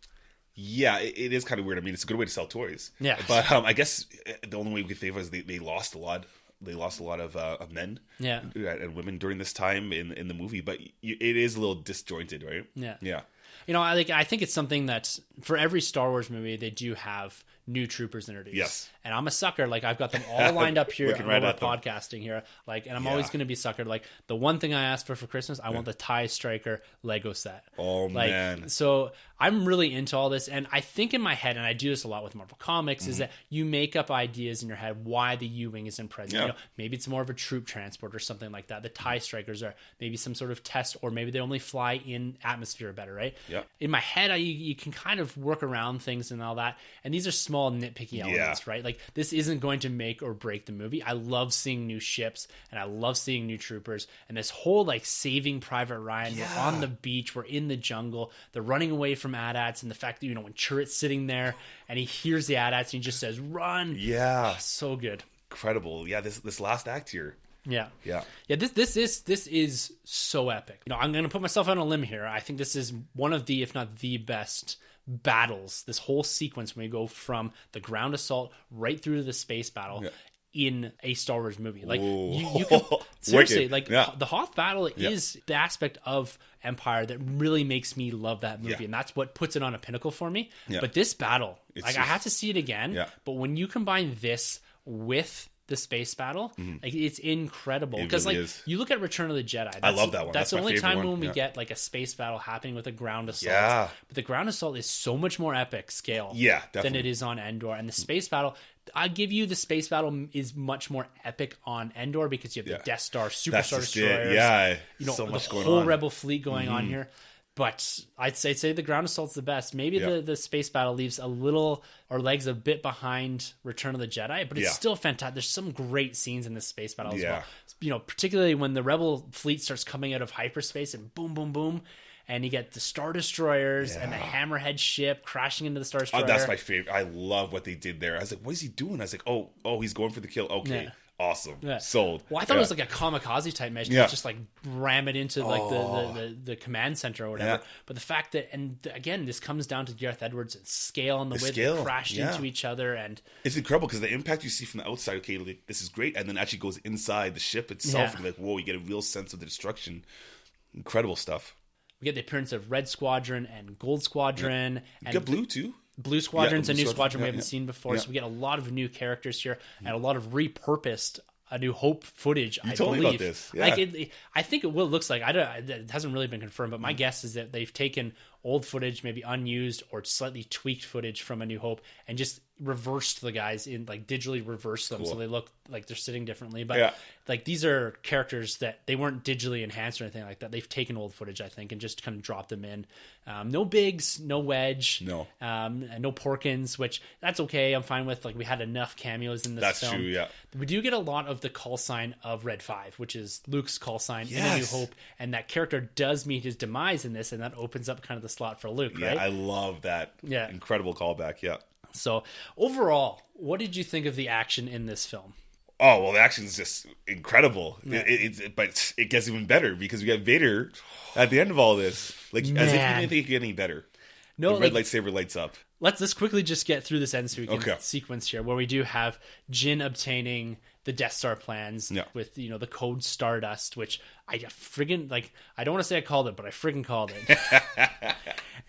Yeah, it is kind of weird. I mean, it's a good way to sell toys. But I guess the only way we could save is they lost a lot. They lost a lot of men and women during this time in the movie, but it is a little disjointed, right? Yeah. I think it's something that for every Star Wars movie, they do have new troopers introduced. Yes. And I'm a sucker. Like, I've got them all lined up here on our podcasting here. Like, and I'm always going to be a sucker. Like, the one thing I asked for Christmas, I want the TIE Striker Lego set. Oh, man. So I'm really into all this. And I think in my head, and I do this a lot with Marvel Comics, is that you make up ideas in your head why the U-Wing isn't present. Maybe it's more of a troop transport or something like that. The TIE Strikers are maybe some sort of test, or maybe they only fly in atmosphere better, right? In my head, you can kind of work around things and all that. And these are small nitpicky elements, right? Like, Like, this isn't going to make or break the movie. I love seeing new ships, and I love seeing new troopers, and this whole, like, Saving Private Ryan, we're on the beach, we're in the jungle, they're running away from AT-ATs, and the fact that, you know, when Chirrut's sitting there and he hears the AT-ATs and he just says, run. Yeah. Oh, so good. Incredible. Yeah, this last act here. Yeah. Yeah. Yeah, this is so epic. You know, I'm going to put myself on a limb here. I think this is one of the, if not the best battles, this whole sequence when we go from the ground assault right through to the space battle in a Star Wars movie. Like, you can, seriously, like, the Hoth battle is the aspect of Empire that really makes me love that movie, and that's what puts it on a pinnacle for me. But this battle, I have to see it again, but when you combine this with the space battle, like, it's incredible, because really, like, you look at Return of the Jedi, I love that one. That's the only time when we get like a space battle happening with a ground assault, but the ground assault is so much more epic scale than it is on Endor. And the space battle, I give you, the space battle is much more epic on Endor because you have the Death Star, Superstar Destroyers, you know, so much the whole Rebel fleet going on here. But I'd say the ground assault's the best. Maybe the space battle leaves a little, or legs a bit behind Return of the Jedi, but it's still fantastic. There's some great scenes in this space battle as well. You know, particularly when the Rebel fleet starts coming out of hyperspace and boom, boom, boom, and you get the Star Destroyers and the Hammerhead ship crashing into the Star Destroyer. Oh, that's my favorite. I love what they did there. I was like, what is he doing? I was like, oh, he's going for the kill. Okay. Awesome. Sold. Well, I thought it was like a kamikaze type mission. Just like ram it into like the command center or whatever. But the fact that, and again, this comes down to Gareth Edwards' scale and the way they crashed into each other, and it's incredible because the impact you see from the outside, okay, like, this is great, and then actually goes inside the ship itself, and like, whoa, you get a real sense of the destruction. Incredible stuff. We get the appearance of Red Squadron and Gold Squadron, and get Blue too. Blue Squadron's a new squadron we haven't seen before, so we get a lot of new characters here and a lot of repurposed A New Hope footage. You told me about this. Like, I think it looks like, it hasn't really been confirmed, but my guess is that they've taken old footage, maybe unused or slightly tweaked footage from A New Hope, and just reversed the guys in, like, digitally reversed them so they look like they're sitting differently. But like, these are characters that they weren't digitally enhanced or anything like that. They've taken old footage, I think, and just kind of dropped them in. No Biggs, no Wedge, and no Porkins, which that's okay. I'm fine with. Like, we had enough cameos in this film. That's true. Yeah, we do get a lot of the call sign of Red 5, which is Luke's call sign in A New Hope, and that character does meet his demise in this, and that opens up kind of the slot for Luke. Right? I love that. Incredible callback. Yeah. So overall, what did you think of the action in this film? Oh, well, the action is just incredible. But it gets even better because we got Vader at the end of all this. Like, as if you didn't think it could get any better. No, the red lightsaber lights up. Let's quickly just get through this end so we can sequence here, where we do have Jyn obtaining the Death Star plans with, you know, the code Stardust, which I friggin', like, I don't want to say I called it, but I friggin' called it.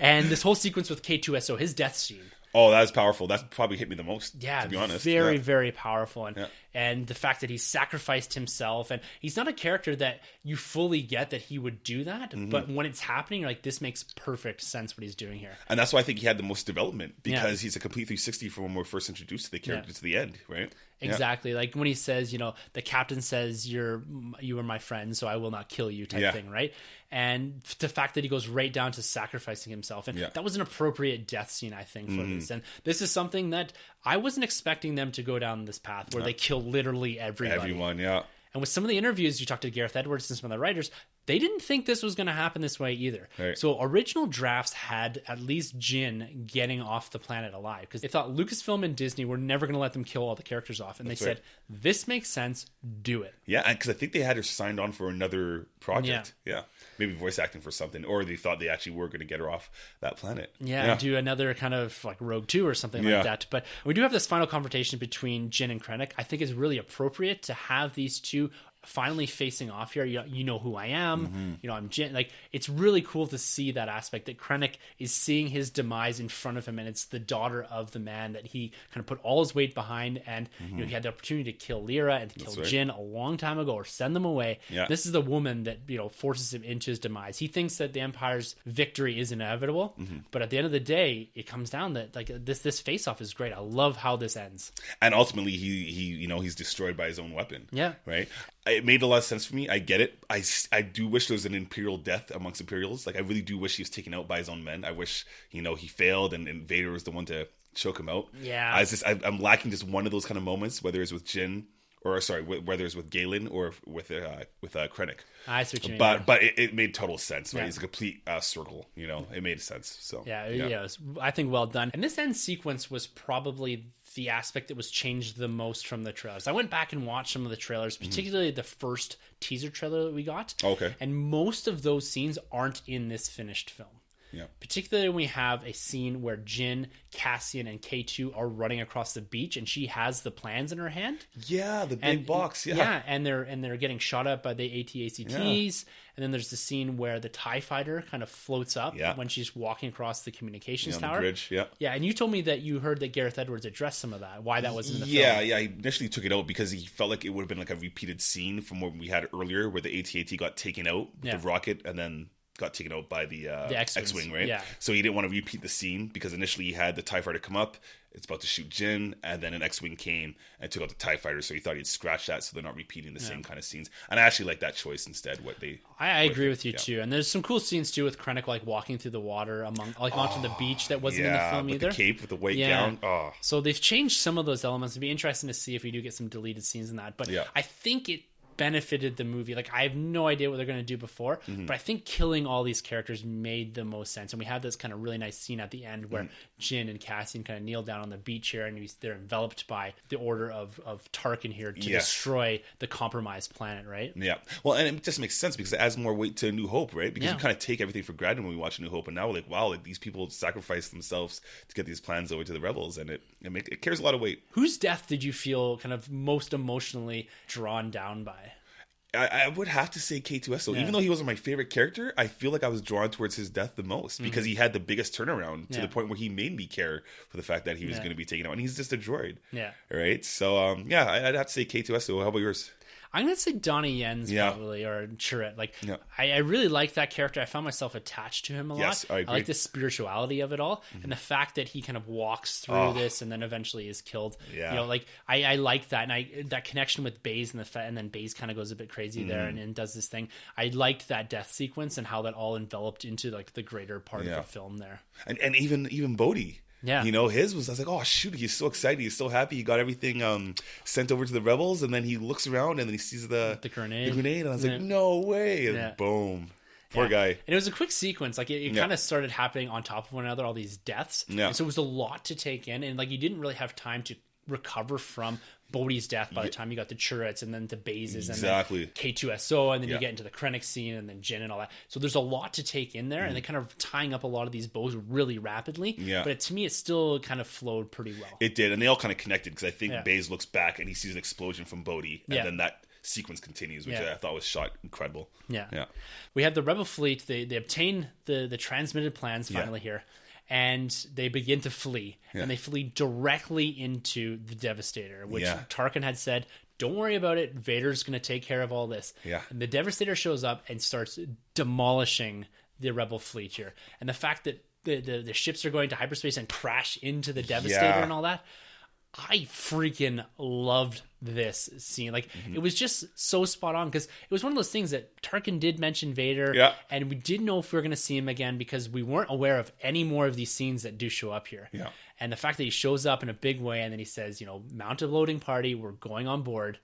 And this whole sequence with K2SO, his death scene. Oh, that was powerful. That probably hit me the most, to be honest. Very, very powerful. And the fact that he sacrificed himself, and he's not a character that you fully get that he would do that, but when it's happening, you're like, this makes perfect sense what he's doing here. And that's why I think he had the most development, because he's a complete 360 from when we're first introduced to the character to the end, right? Exactly. Like when he says, you know, the captain says, you are my friend, so I will not kill you type thing, right? And the fact that he goes right down to sacrificing himself. And that was an appropriate death scene, I think, for this. And this is something that I wasn't expecting them to go down this path where they kill literally everybody. Everyone, And with some of the interviews, you talked to Gareth Edwards and some of the writers, they didn't think this was going to happen this way either. Right. So original drafts had at least Jyn getting off the planet alive, because they thought Lucasfilm and Disney were never going to let them kill all the characters off. And they said, this makes sense, do it. Yeah, because I think they had her signed on for another project. Yeah. Maybe voice acting for something, or they thought they actually were going to get her off that planet. Yeah, do another kind of like Rogue 2 or something like that. But we do have this final confrontation between Jyn and Krennic. I think it's really appropriate to have these two finally facing off here. You know who I am. You know, I'm Jyn. Like, it's really cool to see that aspect, that Krennic is seeing his demise in front of him, and it's the daughter of the man that he kind of put all his weight behind. And you know, he had the opportunity to kill Lyra and to kill Jyn a long time ago, or send them away. This is the woman that, you know, forces him into his demise. He thinks that the Empire's victory is inevitable, but at the end of the day, it comes down that, like, this face-off is great. I love how this ends. And ultimately, he you know, he's destroyed by his own weapon. Right. it made a lot of sense for me. I get it. I do wish there was an Imperial death amongst Imperials. Like, I really do wish he was taken out by his own men. I wish, he failed and Vader was the one to choke him out. Yeah. I'm lacking just one of those kind of moments, whether it's with Jin, or sorry, whether it's with Galen or with Krennic. I see what you mean. But it made total sense, right? Yeah. It's a complete circle, It made sense. So yeah, it was, I think, well done. And this end sequence was probably the aspect that was changed the most from the trailers. I went back and watched some of the trailers, particularly the first teaser trailer that we got. Okay. And most of those scenes aren't in this finished film. Yeah. Particularly when we have a scene where Jin, Cassian, and K2 are running across the beach, and she has the plans in her hand. Yeah, the big box. Yeah, and they're getting shot up by the AT-ACTs. Yeah. And then there's the scene where the TIE fighter kind of floats up when she's walking across the communications tower. On the bridge. Yeah. Yeah, and you told me that you heard that Gareth Edwards addressed some of that. Why that wasn't in the film. Yeah. He initially took it out because he felt like it would have been like a repeated scene from what we had earlier, where the AT-AT got taken out with the rocket, and then got taken out by the X-Wing, right? Yeah. So he didn't want to repeat the scene because initially he had the TIE fighter come up, it's about to shoot Jin, and then an X-Wing came and took out the TIE fighter, so he thought he'd scratch that so they're not repeating the same kind of scenes. And I actually like that choice instead. I agree with you too. And there's some cool scenes too with Krennic like walking through the water onto the beach that wasn't in the film either. The cape with the white gown. Oh. So they've changed some of those elements. It'd be interesting to see if we do get some deleted scenes in that. But I think it benefited the movie. Like, I have no idea what they're going to do before, but I think killing all these characters made the most sense. And we have this kind of really nice scene at the end where Jin and Cassian kind of kneel down on the beach here, and they're enveloped by the order of Tarkin here to destroy the compromised planet, right? Yeah. Well, and it just makes sense because it adds more weight to New Hope, right? Because we kind of take everything for granted when we watch New Hope, and now we're like, wow, like these people sacrifice themselves to get these plans over to the rebels, and it carries a lot of weight. Whose death did you feel kind of most emotionally drawn down by? I would have to say K2SO. Even though he wasn't my favorite character, I feel like I was drawn towards his death the most because he had the biggest turnaround to the point where he made me care for the fact that he was going to be taken out. And he's just a droid. Yeah. Right? So, I'd have to say K2SO. How about yours? I'm going to say Donnie Yen's probably, or Chirrut. Like, I really like that character. I found myself attached to him a lot. Yes, I agree. I like the spirituality of it all. And the fact that he kind of walks through this and then eventually is killed. Yeah. Like, I like that. And that connection with Baze and then Baze kind of goes a bit crazy there and does this thing. I liked that death sequence and how that all enveloped into, like, the greater part of the film there. And even Bodhi. Yeah. His was, I was like, oh, shoot, he's so excited. He's so happy. He got everything sent over to the rebels, and then he looks around, and then he sees the grenade. And I was like, no way. And boom. Poor guy. And it was a quick sequence. Like, it kind of started happening on top of one another, all these deaths. Yeah. And so it was a lot to take in, and, like, you didn't really have time to recover from Bodhi's death by the time you got the Chirruts and then the Bazes and then K2SO, and then you get into the Krennic scene and then Jin and all that. So there's a lot to take in there, and they kind of tying up a lot of these bows really rapidly. Yeah. But to me, it still kind of flowed pretty well. It did, and they all kind of connected because I think Baze looks back and he sees an explosion from Bodhi, and then that sequence continues, which I thought was shot incredible. Yeah. We have the Rebel fleet. They obtain the transmitted plans finally here. And they begin to flee. And they flee directly into the Devastator, which Tarkin had said, don't worry about it. Vader's going to take care of all this. Yeah. And the Devastator shows up and starts demolishing the Rebel fleet here. And the fact that the ships are going to hyperspace and crash into the Devastator and all that, I freaking loved this scene. Like, it was just so spot on because it was one of those things that Tarkin did mention Vader, and we didn't know if we were going to see him again because we weren't aware of any more of these scenes that do show up here. Yeah. And the fact that he shows up in a big way and then he says, mount a loading party, we're going on board.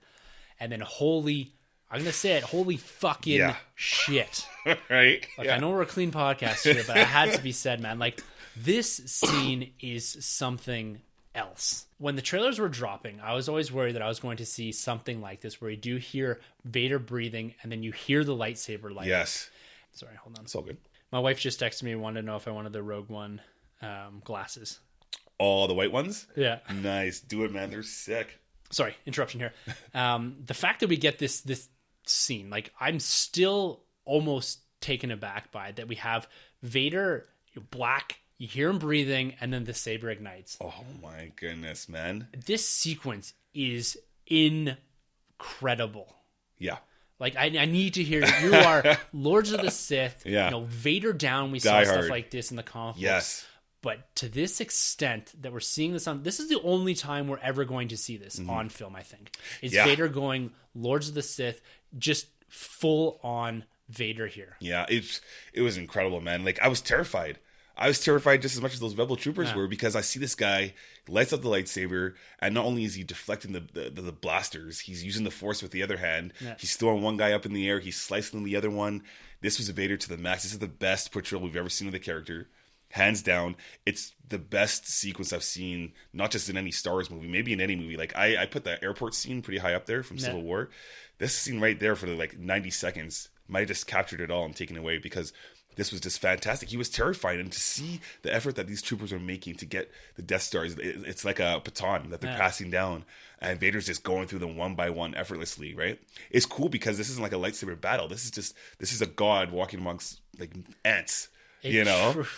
And then holy fucking shit. Right. Like, I know we're a clean podcast here, but it had to be said, man. Like, this scene is something else. When the trailers were dropping, I was always worried that I was going to see something like this where you do hear Vader breathing and then you hear the lightsaber light. Yes. Sorry, hold on. It's all good. My wife just texted me and wanted to know if I wanted the Rogue One glasses. Oh, the white ones? Yeah. Nice. Do it, man. They're sick. Sorry, interruption here. The fact that we get this scene, like, I'm still almost taken aback by it, that we have Vader black. You hear him breathing, and then the saber ignites. Oh, my goodness, man. This sequence is incredible. Yeah. Like, I need to hear it. You are Lords of the Sith. Yeah. Vader down. We saw stuff like this in the comic books. Yes. But to this extent that we're seeing this on... This is the only time we're ever going to see this on film, I think. Is Vader going Lords of the Sith, just full on Vader here. Yeah, it was incredible, man. Like, I was terrified. I was terrified just as much as those rebel troopers were, because I see this guy lights up the lightsaber, and not only is he deflecting the blasters, he's using the Force with the other hand. Yeah. He's throwing one guy up in the air, he's slicing the other one. This was a Vader to the max. This is the best portrayal we've ever seen of the character. Hands down, it's the best sequence I've seen, not just in any Star Wars movie, maybe in any movie. Like, I put the airport scene pretty high up there from Civil War. This scene right there for like 90 seconds might have just captured it all and taken it away, because this was just fantastic. He was terrified, and to see the effort that these troopers are making to get the Death Stars, it's like a baton that they're passing down, and Vader's just going through them one by one effortlessly, right? It's cool because this isn't like a lightsaber battle. This is a god walking amongst like ants. It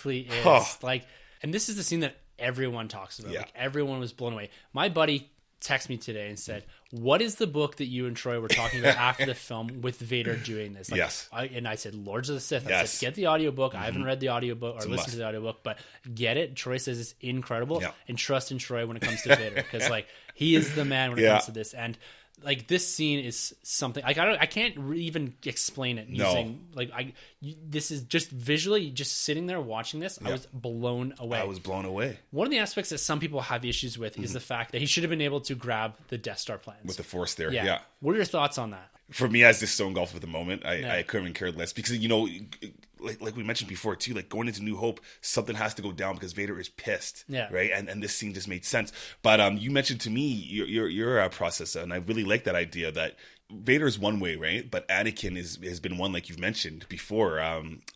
truly is. Like, and this is the scene that everyone talks about. Like, everyone was blown away. My buddy texted me today and said, "What is the book that you and Troy were talking about after the film with Vader doing this?" Like, yes. And I said, "Lords of the Sith." I said, "Get the audiobook." I haven't read the audiobook or listened to the audiobook, but get it. Troy says it's incredible, and trust in Troy when it comes to Vader, because like, he is the man when it comes to this. And like, this scene is something like I can't even explain it using this is just visually, just sitting there watching this. I was blown away. One of the aspects that some people have issues with is the fact that he should have been able to grab the Death Star plans with the Force there. Yeah. What are your thoughts on that? For me, I was just so engulfed with the moment. I couldn't even care less, because like we mentioned before too, like, going into New Hope, something has to go down because Vader is pissed, right? And this scene just made sense. But you mentioned to me your processor, and I really like that idea that Vader is one way, right? But Anakin has been one, like you've mentioned before,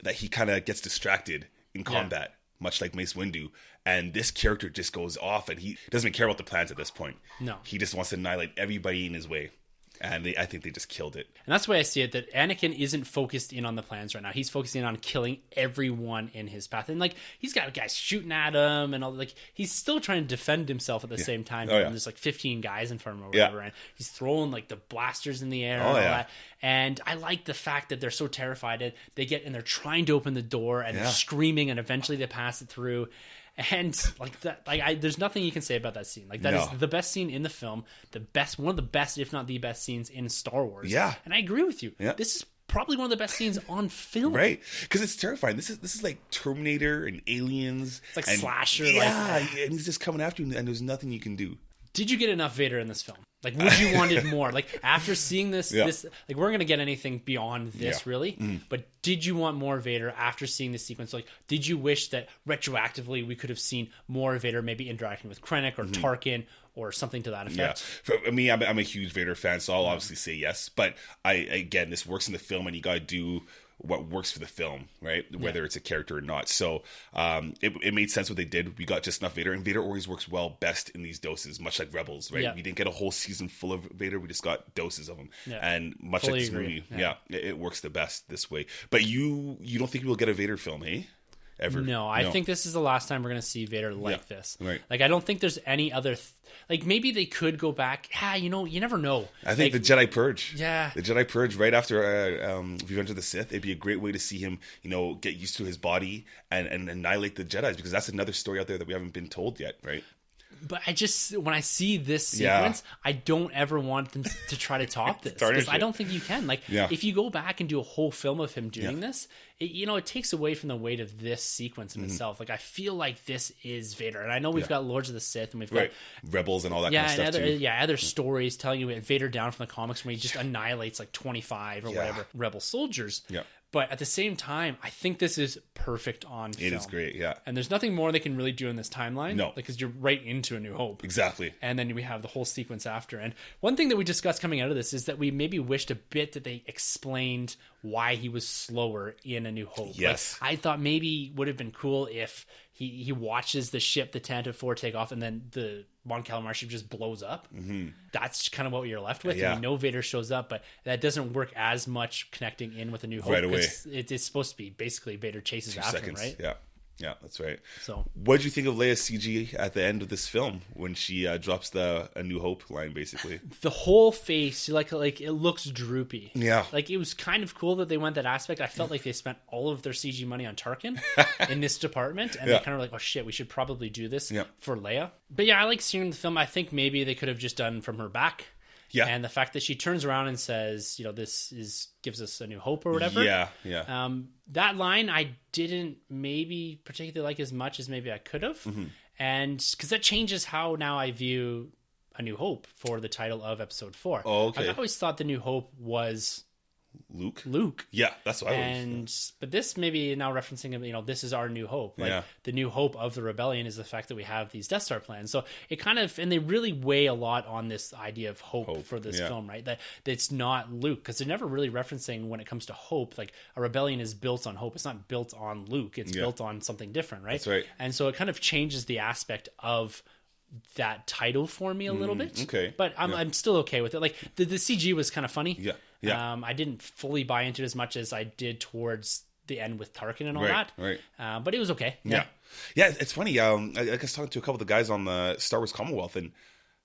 that he kind of gets distracted in combat, much like Mace Windu. And this character just goes off, and he doesn't even care about the plans at this point. No, he just wants to annihilate everybody in his way. And I think they just killed it. And that's the way I see it, that Anakin isn't focused in on the plans right now. He's focusing on killing everyone in his path. And like, he's got guys shooting at him and all, like, he's still trying to defend himself at the same time. There's like 15 guys in front of him or whatever. And he's throwing like the blasters in the air and all that. And I like the fact that they're so terrified. They get, and they're trying to open the door, and they're screaming, and eventually they pass it through. And like that, there's nothing you can say about that scene. Like, that is the best scene in the film, one of the best, if not the best scenes in Star Wars. Yeah, and I agree with you. Yeah. This is probably one of the best scenes on film, right? Because it's terrifying. This is like Terminator and Aliens. It's like slasher. And he's just coming after you, and there's nothing you can do. Did you get enough Vader in this film? Like, would you wanted more? Like, after seeing this, like, we're going to get anything beyond this, really. But did you want more Vader after seeing this sequence? Like, did you wish that retroactively we could have seen more Vader maybe interacting with Krennic or Tarkin or something to that effect? Yeah. For me, I'm a huge Vader fan, so I'll obviously say yes. But again, this works in the film, and you got to do what works for the film, right? Whether it's a character or not. So it made sense what they did. We got just enough Vader, and Vader always works well best in these doses, much like Rebels, right? We didn't get a whole season full of Vader. We just got doses of him. And much fully like this movie, it works the best this way. But you don't think we'll get a Vader film, eh? Ever? No, I think this is the last time we're going to see Vader like this. Right. Like, I don't think there's any other... like, maybe they could go back. You never know. I think the Jedi Purge. Yeah. The Jedi Purge right after Revenge of the Sith. It'd be a great way to see him, get used to his body and annihilate the Jedis, because that's another story out there that we haven't been told yet, right? But when I see this sequence, I don't ever want them to try to top this, because I don't think you can. Like, if you go back and do a whole film of him doing this, it takes away from the weight of this sequence in itself. Like, I feel like this is Vader, and I know we've got Lords of the Sith, and we've got Rebels and all that kind of stuff too. Other stories telling you Vader down from the comics, where he just annihilates like 25 or whatever Rebel soldiers. Yeah. But at the same time, I think this is perfect on film. It is great, yeah. And there's nothing more they can really do in this timeline. No. Because you're right into A New Hope. Exactly. And then we have the whole sequence after. And one thing that we discussed coming out of this is that we maybe wished a bit that they explained why he was slower in A New Hope. Yes. Like, I thought maybe it would have been cool if he watches the ship, the Tantive 4, take off, and then the Mon Calamari ship just blows up. That's kind of what you're left with. And we know Vader shows up, but that doesn't work as much connecting in with A New Hope. Right away. It's supposed to be basically Vader chases after him, right? Yeah, that's right. So, what did you think of Leia's CG at the end of this film when she drops the A New Hope line, basically? The whole face, like it looks droopy. Yeah. Like, it was kind of cool that they went that aspect. I felt like they spent all of their CG money on Tarkin in this department, and they kind of like, oh shit, we should probably do this for Leia. But yeah, I like seeing the film. I think maybe they could have just done from her back. Yeah. And the fact that she turns around and says, this gives us a new hope or whatever. Yeah, yeah. That line I didn't maybe particularly like as much as maybe I could have. And because that changes how now I view A New Hope for the title of episode 4. Oh, okay. I've always thought The New Hope was Luke. Yeah, that's what I was. But this maybe now referencing, this is our new hope. Like the new hope of the rebellion is the fact that we have these Death Star plans. So it kind of, and they really weigh a lot on this idea of hope for this film, right? That it's not Luke, because they're never really referencing when it comes to hope, like a rebellion is built on hope. It's not built on Luke. It's built on something different, right? That's right. And so it kind of changes the aspect of that title for me a little bit. Okay. But I'm still okay with it. Like the CG was kind of funny. Yeah. Yeah. I didn't fully buy into it as much as I did towards the end with Tarkin and all that. Right. But it was okay. Yeah. It's funny. I was talking to a couple of the guys on the Star Wars Commonwealth, and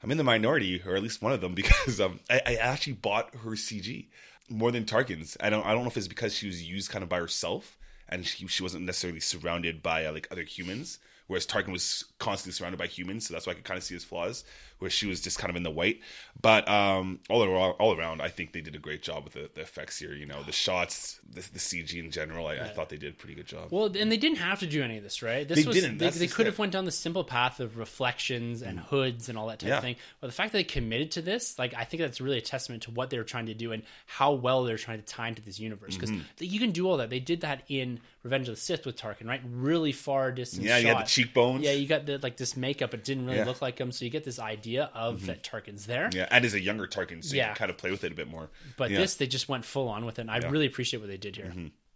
I'm in the minority, or at least one of them, because I actually bought her CG more than Tarkin's. I don't know if it's because she was used kind of by herself, and she wasn't necessarily surrounded by like other humans. Whereas Tarkin was constantly surrounded by humans, so that's why I could kind of see his flaws. Where she was just kind of in the white, but all around, I think they did a great job with the effects here. The shots, the CG in general. I thought they did a pretty good job. Well, and they didn't have to do any of this, right? They didn't. They could have went down the simple path of reflections and hoods and all that type of thing. But the fact that they committed to this, like, I think that's really a testament to what they were trying to do and how well they're trying to tie into this universe. Because you can do all that. They did that in Revenge of the Sith with Tarkin, right? Really far distance. Yeah, you got the cheekbones. Yeah, you got this makeup. It didn't really look like him, so you get this idea of that Tarkin's there. Yeah, and as a younger Tarkin, so you can kind of play with it a bit more. But this, they just went full on with it, and I really appreciate what they did here.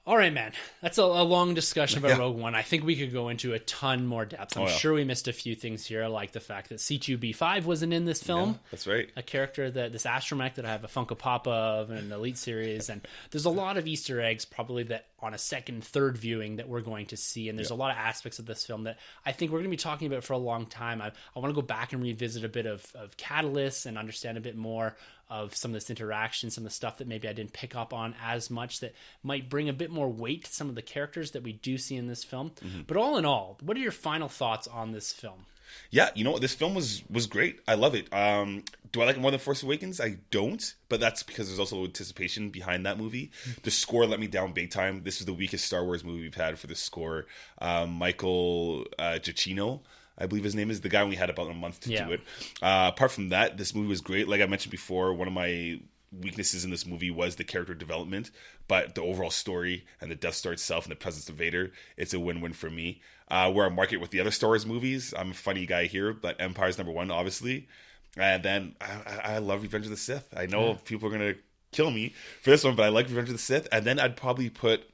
All right, man. That's a long discussion about Rogue One. I think we could go into a ton more depth. I'm sure we missed a few things here, like the fact that C2B5 wasn't in this film. Yeah, that's right. A character this astromech that I have a Funko Pop of in an Elite series. And there's a lot of Easter eggs probably that on a second, third viewing that we're going to see. And there's a lot of aspects of this film that I think we're going to be talking about for a long time. I want to go back and revisit a bit of Catalyst and understand a bit more of some of this interaction, some of the stuff that maybe I didn't pick up on as much that might bring a bit more weight to some of the characters that we do see in this film. But all in all, what are your final thoughts on this film? Yeah, you know what? This film was great. I love it. Do I like it more than Force Awakens? I don't, but that's because there's also anticipation behind that movie. The score let me down big time. This is the weakest Star Wars movie we've had for the score. Michael Giacchino, I believe his name is, the guy we had about a month to do it. Apart from that, this movie was great. Like I mentioned before, one of my weaknesses in this movie was the character development, but the overall story and the Death Star itself and the presence of Vader, it's a win-win for me. Where I mark it with the other Star Wars movies, I'm a funny guy here, but Empire's number one, obviously. And then I love Revenge of the Sith. I know people are going to kill me for this one, but I like Revenge of the Sith. And then I'd probably put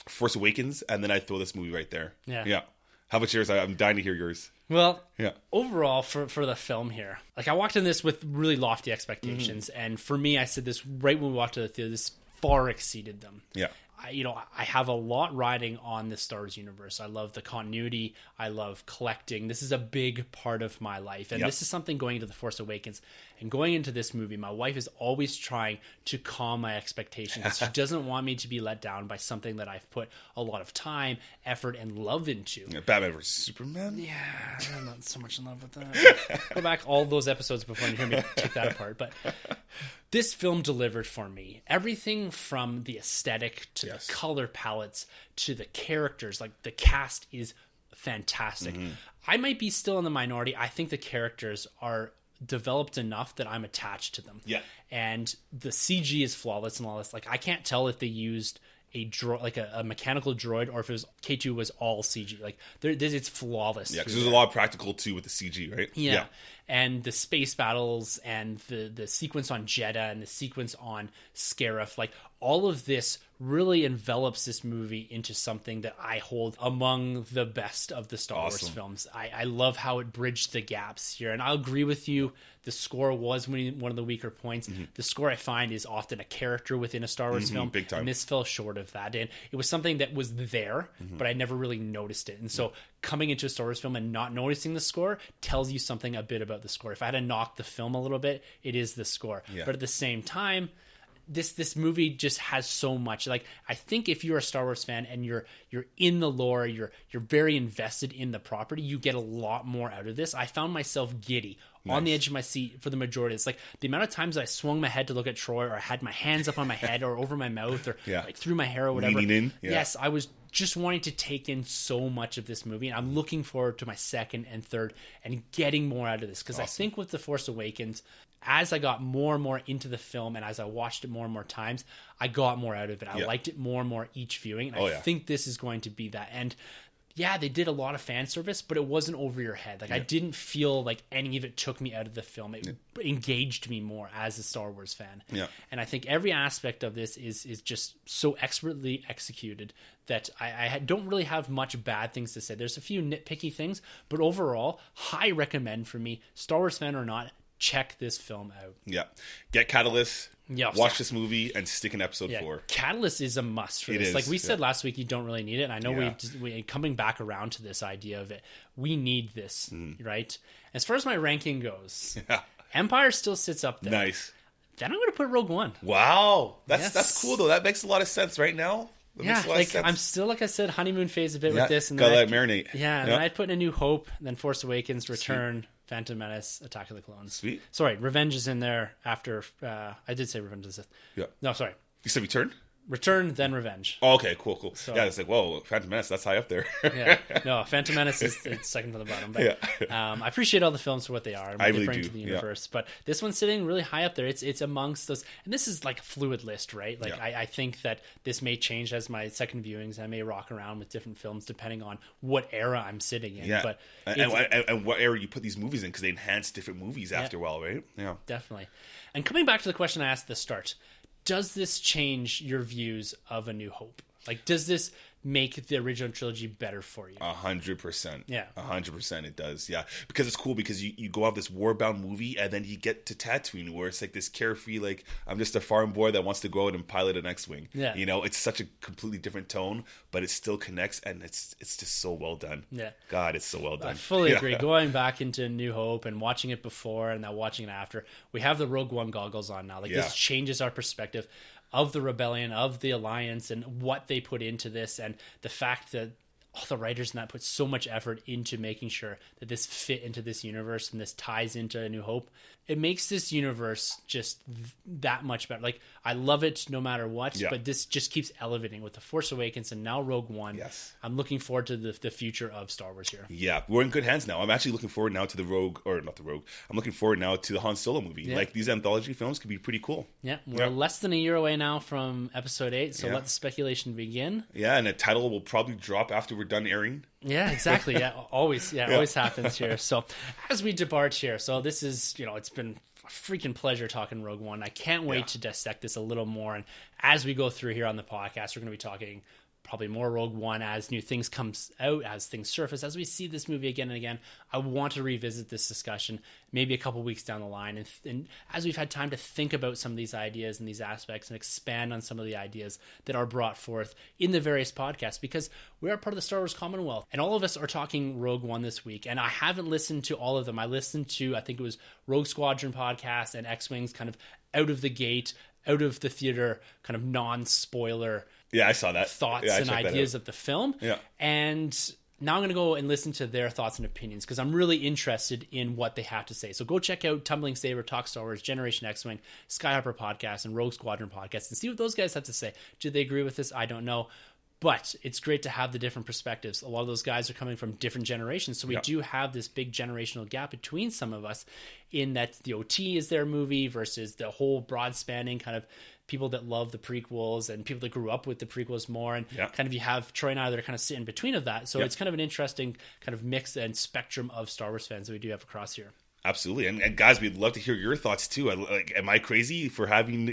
Force Awakens, and then I'd throw this movie right there. Yeah. How about yours? I'm dying to hear yours. Well, overall, for the film here, like I walked in this with really lofty expectations. And for me, I said this right when we walked to the theater, this far exceeded them. Yeah. I have a lot riding on the Star Wars universe. I love the continuity. I love collecting. This is a big part of my life. And this is something going into The Force Awakens and going into this movie. My wife is always trying to calm my expectations. She doesn't want me to be let down by something that I've put a lot of time, effort, and love into. Batman vs. Superman? Yeah, I'm not so much in love with that. Go back all those episodes before you hear me take that apart. But this film delivered for me everything from the aesthetic to the color palettes to the characters. Like the cast is fantastic. I might be still in the minority. I think the characters are developed enough that I'm attached to them. And the CG is flawless and all this. Like I can't tell if they used a mechanical droid or if it was K2 was all CG. Like it's flawless. Yeah, because there's a lot of practical too with the CG, right? Yeah. And the space battles and the sequence on Jeddah and the sequence on Scarif, like all of this really envelops this movie into something that I hold among the best of the Star Wars films. I love how it bridged the gaps here. And I'll agree with you. The score was one of the weaker points. The score I find is often a character within a Star Wars film. Big time. And this fell short of that. And it was something that was there, but I never really noticed it. And so coming into a Star Wars film and not noticing the score tells you something a bit about the score. If I had to knock the film a little bit, it is the score. But at the same time, this movie just has so much. Like, I think if you're a Star Wars fan and you're in the lore, you're very invested in the property, you get a lot more out of this. I found myself giddy on the edge of my seat for the majority. It's like the amount of times I swung my head to look at Troy, or I had my hands up on my head or over my mouth, or like through my hair or whatever. Leaning in. Yeah. Yes, I was just wanting to take in so much of this movie, and I'm looking forward to my second and third and getting more out of this, because I think with The Force Awakens, as I got more and more into the film and as I watched it more and more times, I got more out of it. I liked it more and more each viewing, and I think this is going to be that. And yeah, they did a lot of fan service, but it wasn't over your head. Like, I didn't feel like any of it took me out of the film. It engaged me more as a Star Wars fan. Yeah. And I think every aspect of this is just so expertly executed that I don't really have much bad things to say. There's a few nitpicky things, but overall, high recommend for me, Star Wars fan or not. Check this film out. Yeah. Get Catalyst. Yeah, watch this movie and stick in episode 4. Catalyst is a must for this. Like we said last week, you don't really need it. And I know we coming back around to this idea of it. We need this, right? As far as my ranking goes, Empire still sits up there. Nice. Then I'm going to put Rogue One. Wow. That's cool, though. That makes a lot of sense right now. I'm still, like I said, honeymoon phase a bit with this. And gotta let it marinate. Yeah, and then I'd put in A New Hope, then Force Awakens, Return, Phantom Menace, Attack of the Clones. Sweet. Sorry, Revenge is in there after. I did say Revenge of the Sith. Yeah. No, sorry. You said Return? Return, then Revenge. Oh, okay, cool. So, yeah, it's like, whoa, Phantom Menace, that's high up there. No, Phantom Menace is second from the bottom. But, I appreciate all the films for what they are and what they bring to the universe. But this one's sitting really high up there. It's amongst those, and this is like a fluid list, right? Like I think that this may change as my second viewings. I may rock around with different films depending on what era I'm sitting in. But and what era you put these movies in, because they enhance different movies after a while, right? Yeah, definitely. And coming back to the question I asked at the start. Does this change your views of A New Hope? Like, does this make the original trilogy better for you? 100%. Yeah. 100% it does, yeah. Because it's cool, because you go off this war-bound movie, and then you get to Tatooine, where it's like this carefree, like, I'm just a farm boy that wants to go out and pilot an X-Wing. Yeah. You know, it's such a completely different tone, but it still connects, and it's just so well done. Yeah. God, it's so well done. I fully agree. Going back into New Hope and watching it before and now watching it after, we have the Rogue One goggles on now. Like, this changes our perspective of the rebellion, of the alliance, and what they put into this, and the fact that all the writers in that put so much effort into making sure that this fit into this universe and this ties into A New Hope. It makes this universe just that much better. Like, I love it no matter what, but this just keeps elevating with The Force Awakens and now Rogue One. Yes. I'm looking forward to the future of Star Wars here. Yeah, we're in good hands now. I'm actually looking forward now to I'm looking forward now to the Han Solo movie. Yeah. Like, these anthology films could be pretty cool. Yeah, we're less than a year away now from Episode 8, so let the speculation begin. Yeah, and the title will probably drop after we're done airing. Yeah, exactly. Always happens here. So as we depart here, so this is, it's been a freaking pleasure talking Rogue One. I can't wait to dissect this a little more. And as we go through here on the podcast, we're going to be talking probably more Rogue One as new things comes out, as things surface, as we see this movie again and again. I want to revisit this discussion maybe a couple weeks down the line, and as we've had time to think about some of these ideas and these aspects and expand on some of the ideas that are brought forth in the various podcasts, because we are part of the Star Wars Commonwealth, and all of us are talking Rogue One this week, and I haven't listened to all of them. I listened to, I think it was Rogue Squadron podcast and X-Wings, kind of out of the gate, out of the theater, kind of non-spoiler. Yeah, I saw that. Thoughts and ideas of the film. Yeah. And now I'm going to go and listen to their thoughts and opinions, because I'm really interested in what they have to say. So go check out Tumbling Saber, Talk Star Wars, Generation X-Wing, Skyhopper Podcast, and Rogue Squadron Podcast, and see what those guys have to say. Do they agree with this? I don't know. But it's great to have the different perspectives. A lot of those guys are coming from different generations. So we do have this big generational gap between some of us, in that the OT is their movie versus the whole broad spanning kind of people that love the prequels and people that grew up with the prequels more. And kind of you have Troy and I that are kind of sitting in between of that. So it's kind of an interesting kind of mix and spectrum of Star Wars fans that we do have across here. Absolutely. And guys, we'd love to hear your thoughts too. Am I crazy for having,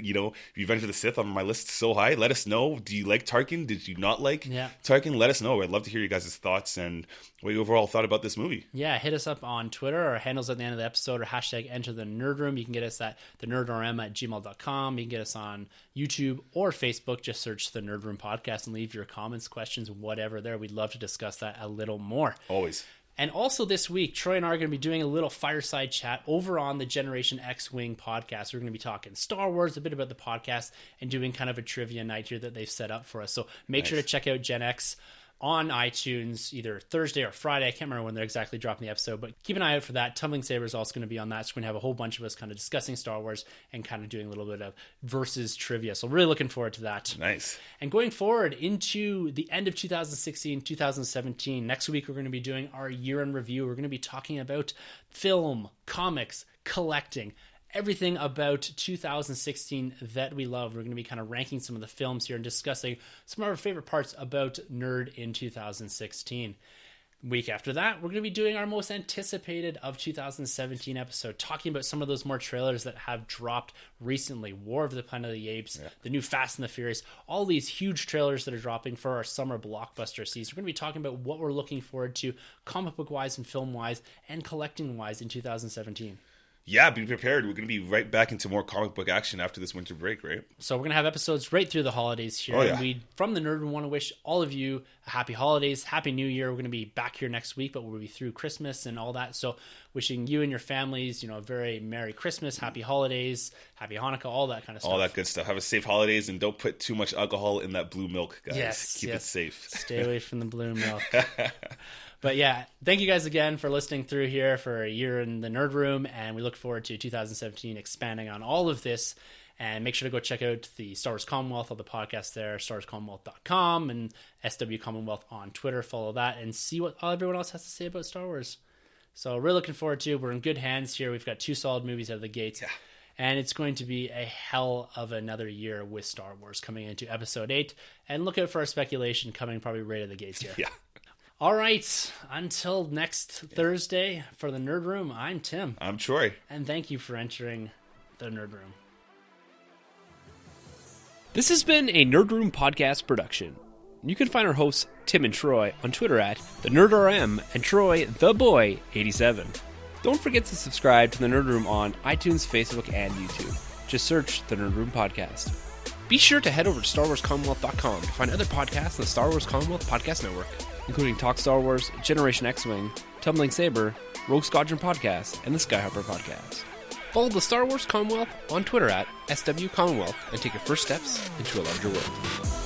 Revenge of the Sith on my list so high? Let us know. Do you like Tarkin? Did you not like Tarkin? Let us know. I'd love to hear you guys' thoughts and what you overall thought about this movie. Yeah, hit us up on Twitter. Our handles at the end of the episode, or hashtag enter the nerd room. You can get us at thenerdrm@gmail.com. You can get us on YouTube or Facebook. Just search the Nerd Room Podcast and leave your comments, questions, whatever there. We'd love to discuss that a little more. Always. And also this week, Troy and I are going to be doing a little fireside chat over on the Generation X-Wing podcast. We're going to be talking Star Wars, a bit about the podcast, and doing kind of a trivia night here that they've set up for us. So make sure to check out Gen X on iTunes either Thursday or Friday. I can't remember when they're exactly dropping the episode, but keep an eye out for that. Tumbling Saber is also going to be on that. So we're going to have a whole bunch of us kind of discussing Star Wars and kind of doing a little bit of versus trivia. So really looking forward to that. Nice. And going forward into the end of 2016, 2017, next week we're going to be doing our year in review. We're going to be talking about film, comics, collecting, everything about 2016 that we love. We're going to be kind of ranking some of the films here and discussing some of our favorite parts about Nerd in 2016. Week after that, we're going to be doing our most anticipated of 2017 episode, talking about some of those more trailers that have dropped recently. War of the Planet of the Apes, the new Fast and the Furious, all these huge trailers that are dropping for our summer blockbuster season. We're going to be talking about what we're looking forward to comic book wise and film wise and collecting wise in 2017. Yeah, be prepared. We're going to be right back into more comic book action after this winter break, right? So we're going to have episodes right through the holidays here. Oh, yeah. And we, from the Nerd Room, want to wish all of you a happy holidays, happy new year. We're going to be back here next week, but we'll be through Christmas and all that. So wishing you and your families, a very Merry Christmas, happy holidays, happy Hanukkah, all that kind of stuff. All that good stuff. Have a safe holidays and don't put too much alcohol in that blue milk, guys. Yes, Keep it safe. Stay away from the blue milk. But yeah, thank you guys again for listening through here for a year in the Nerd Room, and we look forward to 2017 expanding on all of this. And make sure to go check out the Star Wars Commonwealth, all the podcasts there, StarWarsCommonwealth.com, and SW Commonwealth on Twitter. Follow that and see what everyone else has to say about Star Wars. So really looking forward to it. We're in good hands here. We've got 2 solid movies out of the gates. Yeah. And it's going to be a hell of another year with Star Wars coming into Episode 8. And look out for our speculation coming probably right out of the gates here. Yeah. All right, until next Thursday for the Nerd Room, I'm Tim. I'm Troy. And thank you for entering the Nerd Room. This has been a Nerd Room podcast production. You can find our hosts, Tim and Troy, on Twitter at TheNerdRM and Troy TheBoy87. Don't forget to subscribe to the Nerd Room on iTunes, Facebook, and YouTube. Just search the Nerd Room Podcast. Be sure to head over to StarWarsCommonwealth.com to find other podcasts on the Star Wars Commonwealth Podcast Network, including Talk Star Wars, Generation X-Wing, Tumbling Saber, Rogue Squadron Podcast, and the Skyhopper Podcast. Follow the Star Wars Commonwealth on Twitter at SW Commonwealth and take your first steps into a larger world.